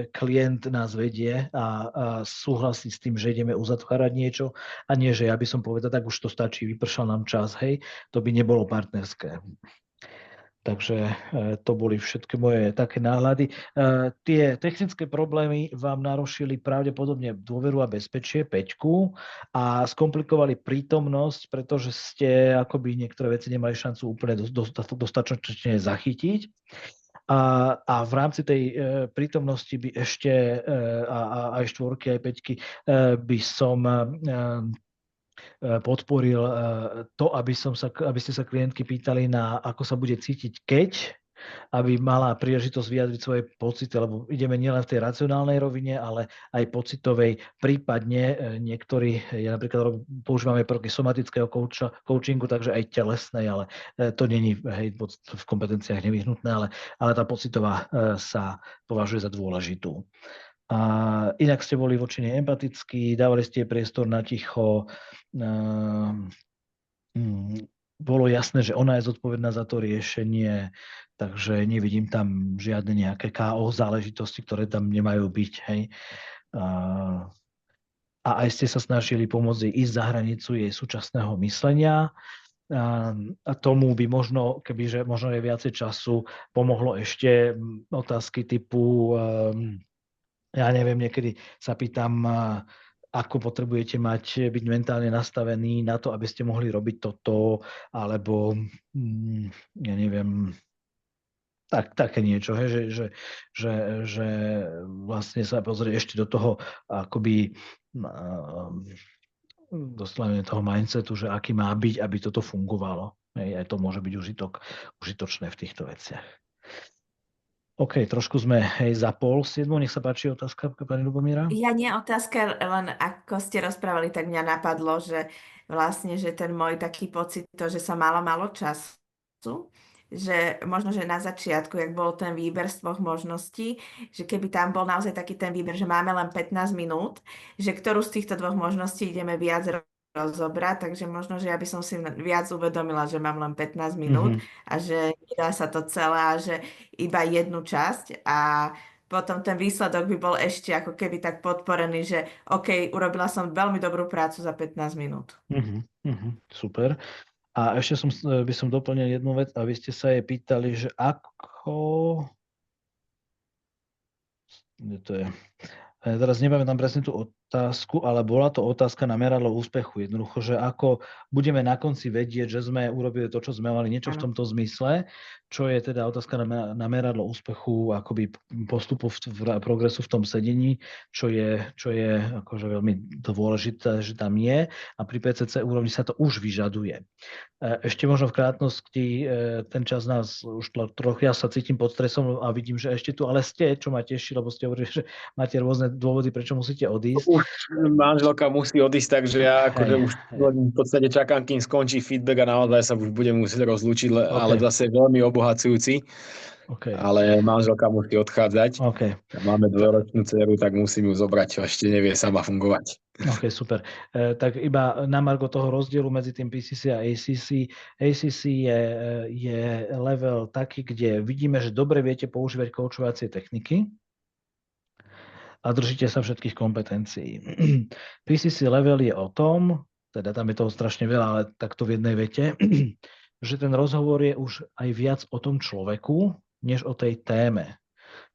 klient nás vedie a súhlasí s tým, že ideme uzatvárať niečo a nie, že ja by som povedal, tak už to stačí, vypršal nám čas, hej, to by nebolo partnerské. Takže to boli všetky moje také náhľady. Tie technické problémy vám narušili pravdepodobne dôveru a bezpečie 5 a skomplikovali prítomnosť, pretože ste akoby niektoré veci nemali šancu úplne dostatočne zachytiť. A v rámci tej prítomnosti by ešte aj 4, aj 5 by som podporil to, aby ste sa klientky pýtali na ako sa bude cítiť, keď aby mala príležitosť vyjadriť svoje pocity, lebo ideme nielen v tej racionálnej rovine, ale aj pocitovej. Prípadne niektorí, napríklad používame prvky somatického coachingu, takže aj telesnej, ale to není v kompetenciách nevyhnutné, ale tá pocitová sa považuje za dôležitú. A inak ste boli voči nej empatickí, dávali ste priestor na ticho, bolo jasné, že ona je zodpovedná za to riešenie, takže nevidím tam žiadne nejaké KO záležitosti, ktoré tam nemajú byť. Hej. A aj ste sa snažili pomôcť jej ísť za hranicu jej súčasného myslenia. A tomu by možno, kebyže možno je viacej času, pomohlo ešte otázky typu, ja neviem, niekedy sa pýtam, ako potrebujete byť mentálne nastavení na to, aby ste mohli robiť toto, alebo ja neviem, také niečo, že vlastne sa pozrie ešte do toho akoby doslovene toho mindsetu, že aký má byť, aby toto fungovalo. Aj to môže byť užitočné v týchto veciach. OK, trošku sme za 6:30. Nech sa páči otázka, pani Ľubomíra. Ja nie otázka, len ako ste rozprávali, tak mňa napadlo, že vlastne, že ten môj taký pocit, to, že sa málo času, že možno, že na začiatku, jak bol ten výber z 2 možností, že keby tam bol naozaj taký ten výber, že máme len 15 minút, že ktorú z týchto 2 možností ideme viac rozobrať, takže možno, že ja by som si viac uvedomila, že mám len 15 minút a že nedá sa to celé a že iba jednu časť a potom ten výsledok by bol ešte ako keby tak podporený, že OK, urobila som veľmi dobrú prácu za 15 minút. Super. A ešte by som doplnil jednu vec, a vy ste sa jej pýtali, že ako... To je... Teraz nepamätám presne tú otázku, ale bola to otázka na meradlo úspechu. Jednoducho, že ako budeme na konci vedieť, že sme urobili to, čo sme mali, niečo v tomto zmysle, čo je teda otázka na meradlo úspechu, akoby postupu progresu v tom sedení, čo je akože veľmi dôležité, že tam je, a pri PCC úrovni sa to už vyžaduje. Ešte možno v krátnosti, ten čas nás už trochu, ja sa cítim pod stresom a vidím, že ešte tu ale ste, čo ma teší, lebo ste hovorili, že máte rôzne dôvody, prečo musíte odísť. Už manželka musí odísť, takže ja akože už v podstate čakám, kým skončí feedback a naozaj sa už budem musieť rozlúčiť, ale zase veľmi obohacujúci. Ale manželka musí odchádzať. Máme 2-ročnú dceru, tak musím ju zobrať, čo ešte nevie sama fungovať. OK, super. Tak iba na margo toho rozdielu medzi tým PCC a ACC. ACC je level taký, kde vidíme, že dobre viete používať koučovacie techniky a držíte sa všetkých kompetencií. PCC level je o tom, teda tam je toho strašne veľa, ale takto v jednej vete, že ten rozhovor je už aj viac o tom človeku, než o tej téme.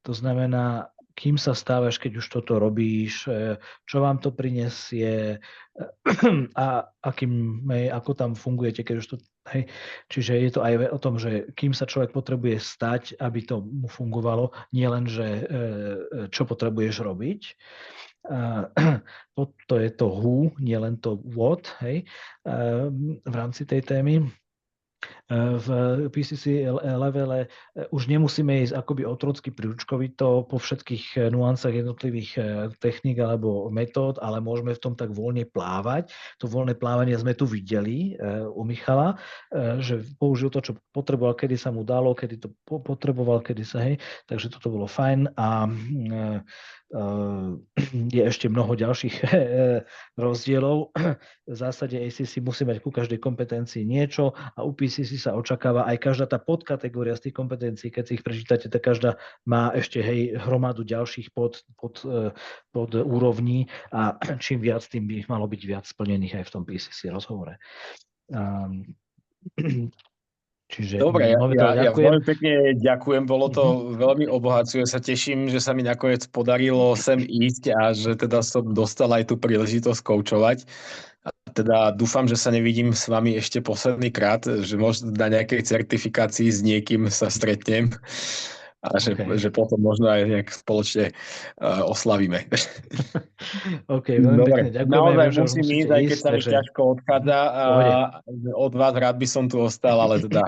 To znamená, kým sa stávaš, keď už toto robíš, čo vám to prinesie a ako tam fungujete, keď už to... Hej. Čiže je to aj o tom, že kým sa človek potrebuje stať, aby to mu fungovalo, nie len, že čo potrebuješ robiť. To je to who, nie len to what, hej, v rámci tej témy. V PCC levele už nemusíme ísť akoby otrocky prúčkovito po všetkých nuancách jednotlivých techník alebo metód, ale môžeme v tom tak voľne plávať. To voľné plávanie sme tu videli u Michala, že použil to, čo potreboval, kedy sa mu dalo, kedy to potreboval, kedy sa, hej. Takže toto bolo fajn a je ešte mnoho ďalších rozdielov. V zásade ACC musí mať ku každej kompetencii niečo a u PCC sa očakáva aj každá tá podkategória z tých kompetencií, keď si ich prečítate, tak každá má ešte hromadu ďalších pod úrovní a čím viac, tým by ich malo byť viac splnených aj v tom PCC rozhovore. Čiže dobre, ja veľmi pekne ďakujem, bolo to veľmi obohacujúce, sa teším, že sa mi nakoniec podarilo sem ísť a že teda som dostal aj tú príležitosť koučovať. A teda dúfam, že sa nevidím s vami ešte posledný krát, že možno na nejakej certifikácii s niekým sa stretnem. A že potom možno aj nejak spoločne oslavíme. OK, veľmi pekne Dobre, ďakujeme. naozaj Viem, že už musím musíte ísť, aj keď ísť, sa mi takže ťažko odchádza a pohode. od vás rád by som tu ostal, ale teda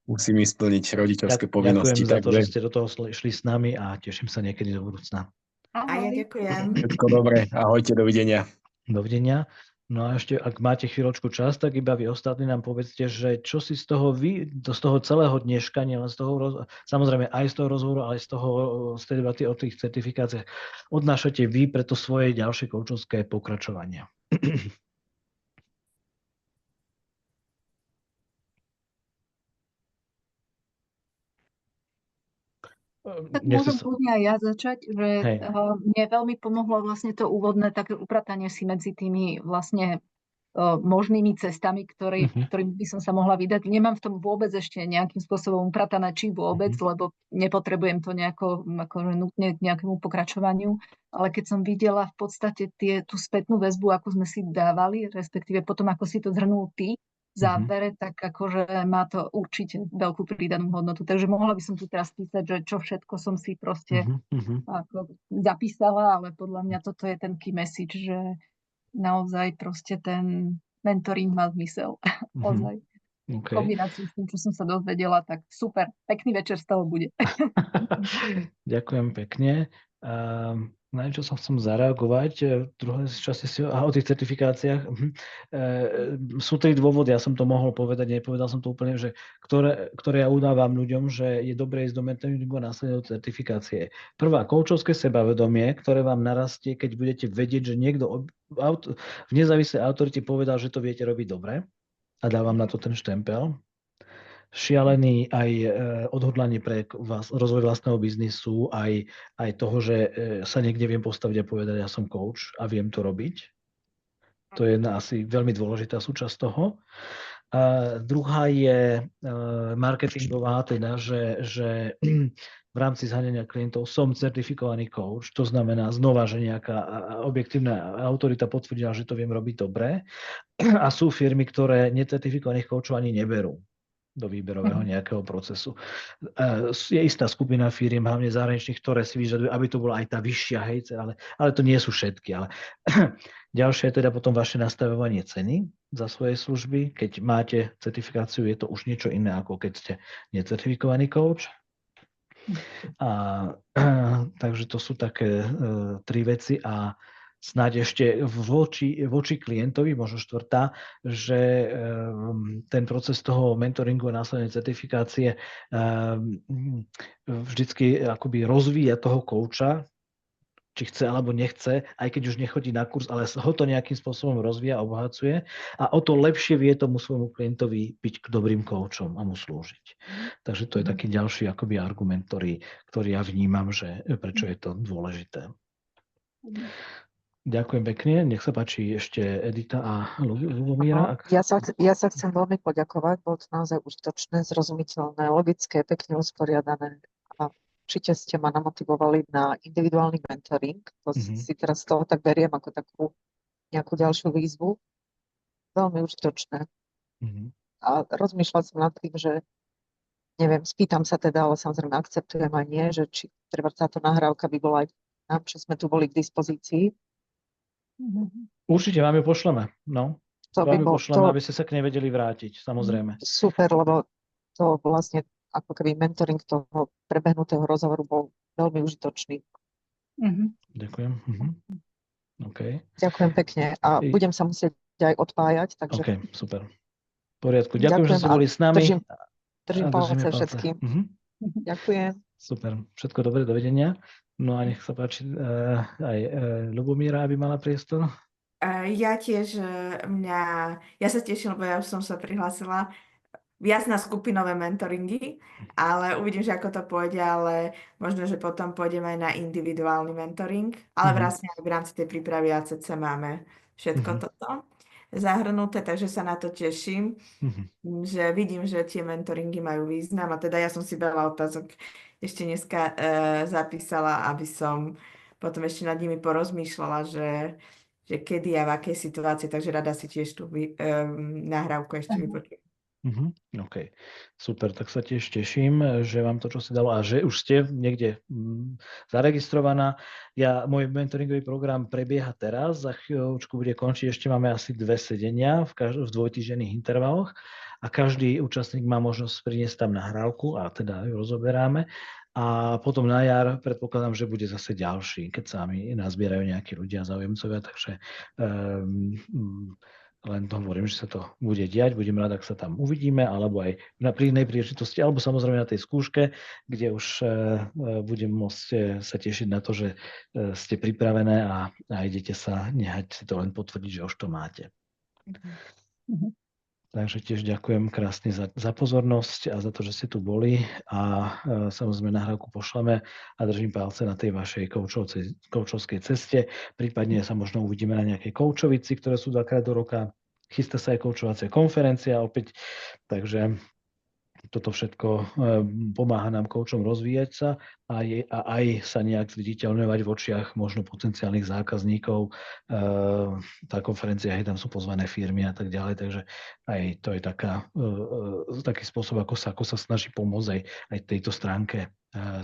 musím ísť splniť rodičovské povinnosti. Ďakujem za to, že Takže ste do toho šli s nami a teším sa niekedy do budúcna. A ja ďakujem. všetko dobré. Ahojte, dovidenia. Dovidenia. No a ešte, ak máte chvíľočku čas, tak iba vy ostatní nám povedzte, že čo si z toho z toho celého dneška, nielen z toho, samozrejme aj z toho rozhovoru, ale z tej debaty o tých certifikáciách odnášate vy pre to svoje ďalšie koučovské pokračovanie. Tak môžem kľudne aj ja začať, že mne veľmi pomohlo vlastne to úvodné také upratanie si medzi tými vlastne možnými cestami, ktorým by som sa mohla vydať. Nemám v tom vôbec ešte nejakým spôsobom upratané, či vôbec, lebo nepotrebujem to nejako akože nutne k nejakému pokračovaniu, ale keď som videla v podstate tú spätnú väzbu, ako sme si dávali, respektíve potom, ako si to zhrnul ty, závere, tak akože má to určite veľkú pridanú hodnotu. Takže mohla by som tu teraz písať, že čo všetko som si proste ako zapísala, ale podľa mňa toto je ten key message, že naozaj proste ten mentoring má zmysel. Ozaj. V kombinácii s tým, čo som sa dozvedela, tak super. Pekný večer z toho bude. Ďakujem pekne. Na čo som chcel zareagovať, v druhej časti o tých certifikáciách. Sú 3 dôvody, ja som to mohol povedať, nepovedal som to úplne, že ktoré ja udávam ľuďom, že je dobré ísť do mentoringu a následne do certifikácie. Prvá, koučovské sebavedomie, ktoré vám narastie, keď budete vedieť, že niekto v nezávislej autorite povedal, že to viete robiť dobre a dávam na to ten štempel. Šialený aj odhodlanie pre rozvoj vlastného biznisu, aj toho, že sa niekde viem postaviť a povedať, ja som coach a viem to robiť. To je asi veľmi dôležitá súčasť toho. A druhá je marketingová, teda, že v rámci zháňania klientov som certifikovaný coach, to znamená znova, že nejaká objektívna autorita potvrdila, že to viem robiť dobre. A sú firmy, ktoré necertifikovaných coachov ani neberú do výberového nejakého procesu. Je istá skupina firiem, hlavne zahraničných, ktoré si vyžadujú, aby to bola aj tá vyššia hejce, ale to nie sú všetky. Ale ďalšie je teda potom vaše nastavovanie ceny za svoje služby. Keď máte certifikáciu, je to už niečo iné, ako keď ste necertifikovaný coach. Takže to sú také 3 veci a snáď ešte voči klientovi, možno 4., že ten proces toho mentoringu a následnej certifikácie vždycky akoby rozvíja toho kouča, či chce alebo nechce, aj keď už nechodí na kurz, ale ho to nejakým spôsobom rozvíja, obohacuje a o to lepšie vie tomu svojmu klientovi byť dobrým koučom a mu slúžiť. Takže to je taký ďalší akoby argument, ktorý ja vnímam, že prečo je to dôležité. Ďakujem pekne. Nech sa páči ešte Edita a Ľubomíra. Ja sa chcem veľmi poďakovať. Bolo to naozaj užitočné, zrozumiteľné, logické, pekne usporiadané. A určite ste ma namotivovali na individuálny mentoring. To si teraz z toho tak beriem ako takú nejakú ďalšiu výzvu. Veľmi užitočné. A rozmýšľala som nad tým, že neviem, spýtam sa teda, ale samozrejme akceptujem aj nie, že či treba táto nahrávka by bola aj nám, čo sme tu boli k dispozícii. Určite vám ju pošleme. No. Aby ste sa k nej vedeli vrátiť, samozrejme. Super, lebo to vlastne ako keby mentoring toho prebehnutého rozhovoru bol veľmi užitočný. Ďakujem. Okay. Ďakujem pekne a budem sa musieť aj odpájať. Takže... OK, super. V poriadku. Ďakujem, že ste boli s nami. Držím palce všetkým. Ďakujem. Super. Všetko dobré, dovidenia. No a nech sa páči aj Ľubomíra, aby mala priestor. Ja tiež, ja sa teším, lebo ja už som sa prihlásila viac na skupinové mentoringy, ale uvidím, že ako to pôjde, ale možno, že potom pôjdeme aj na individuálny mentoring, ale vlastne aj v rámci tej prípravy ACC máme všetko toto zahrnuté, takže sa na to teším, že vidím, že tie mentoringy majú význam a teda ja som si veľa otázok ešte dneska zapísala, aby som potom ešte nad nimi porozmýšľala, že kedy a v akej situácii, takže rada si tiež tú nahrávku ešte vypočujem. OK, super, tak sa tiež teším, že vám to čo si dalo a že už ste niekde zaregistrovaná. Môj mentoringový program prebieha teraz, za chvíľočku bude končiť, ešte máme asi 2 sedenia v dvojtýždenných intervaloch a každý účastník má možnosť priniesť tam nahrávku a teda ju rozoberáme. A potom na jar predpokladám, že bude zase ďalší, keď sa mi nazbierajú nejakí ľudia, záujemcovia, takže len to hovorím, že sa to bude diať, budem rád, ak sa tam uvidíme, alebo aj pri inej príležitosti, alebo samozrejme na tej skúške, kde už budem môcť sa tešiť na to, že ste pripravené a idete sa nehať si to len potvrdiť, že už to máte. Takže tiež ďakujem krásne za pozornosť a za to, že ste tu boli a samozrejme nahrávku pošleme a držím palce na tej vašej koučovskej ceste. Prípadne sa možno uvidíme na nejakej koučovici, ktoré sú 2-krát do roka. Chystá sa aj koučovacia konferencia opäť, takže toto všetko pomáha nám koučom rozvíjať sa a aj sa nejak zviditeľňovať v očiach možno potenciálnych zákazníkov. Tá konferencia, tam sú pozvané firmy a tak ďalej, takže aj to je taký spôsob, ako sa snaží pomôcť aj tejto stránke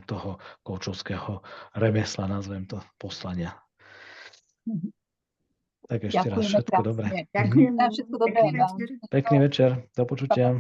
toho koučovského remesla, nazvem to, poslania. Tak ešte raz všetko dobré. Ďakujem. Všetko dobré. Pekný večer, do počutia.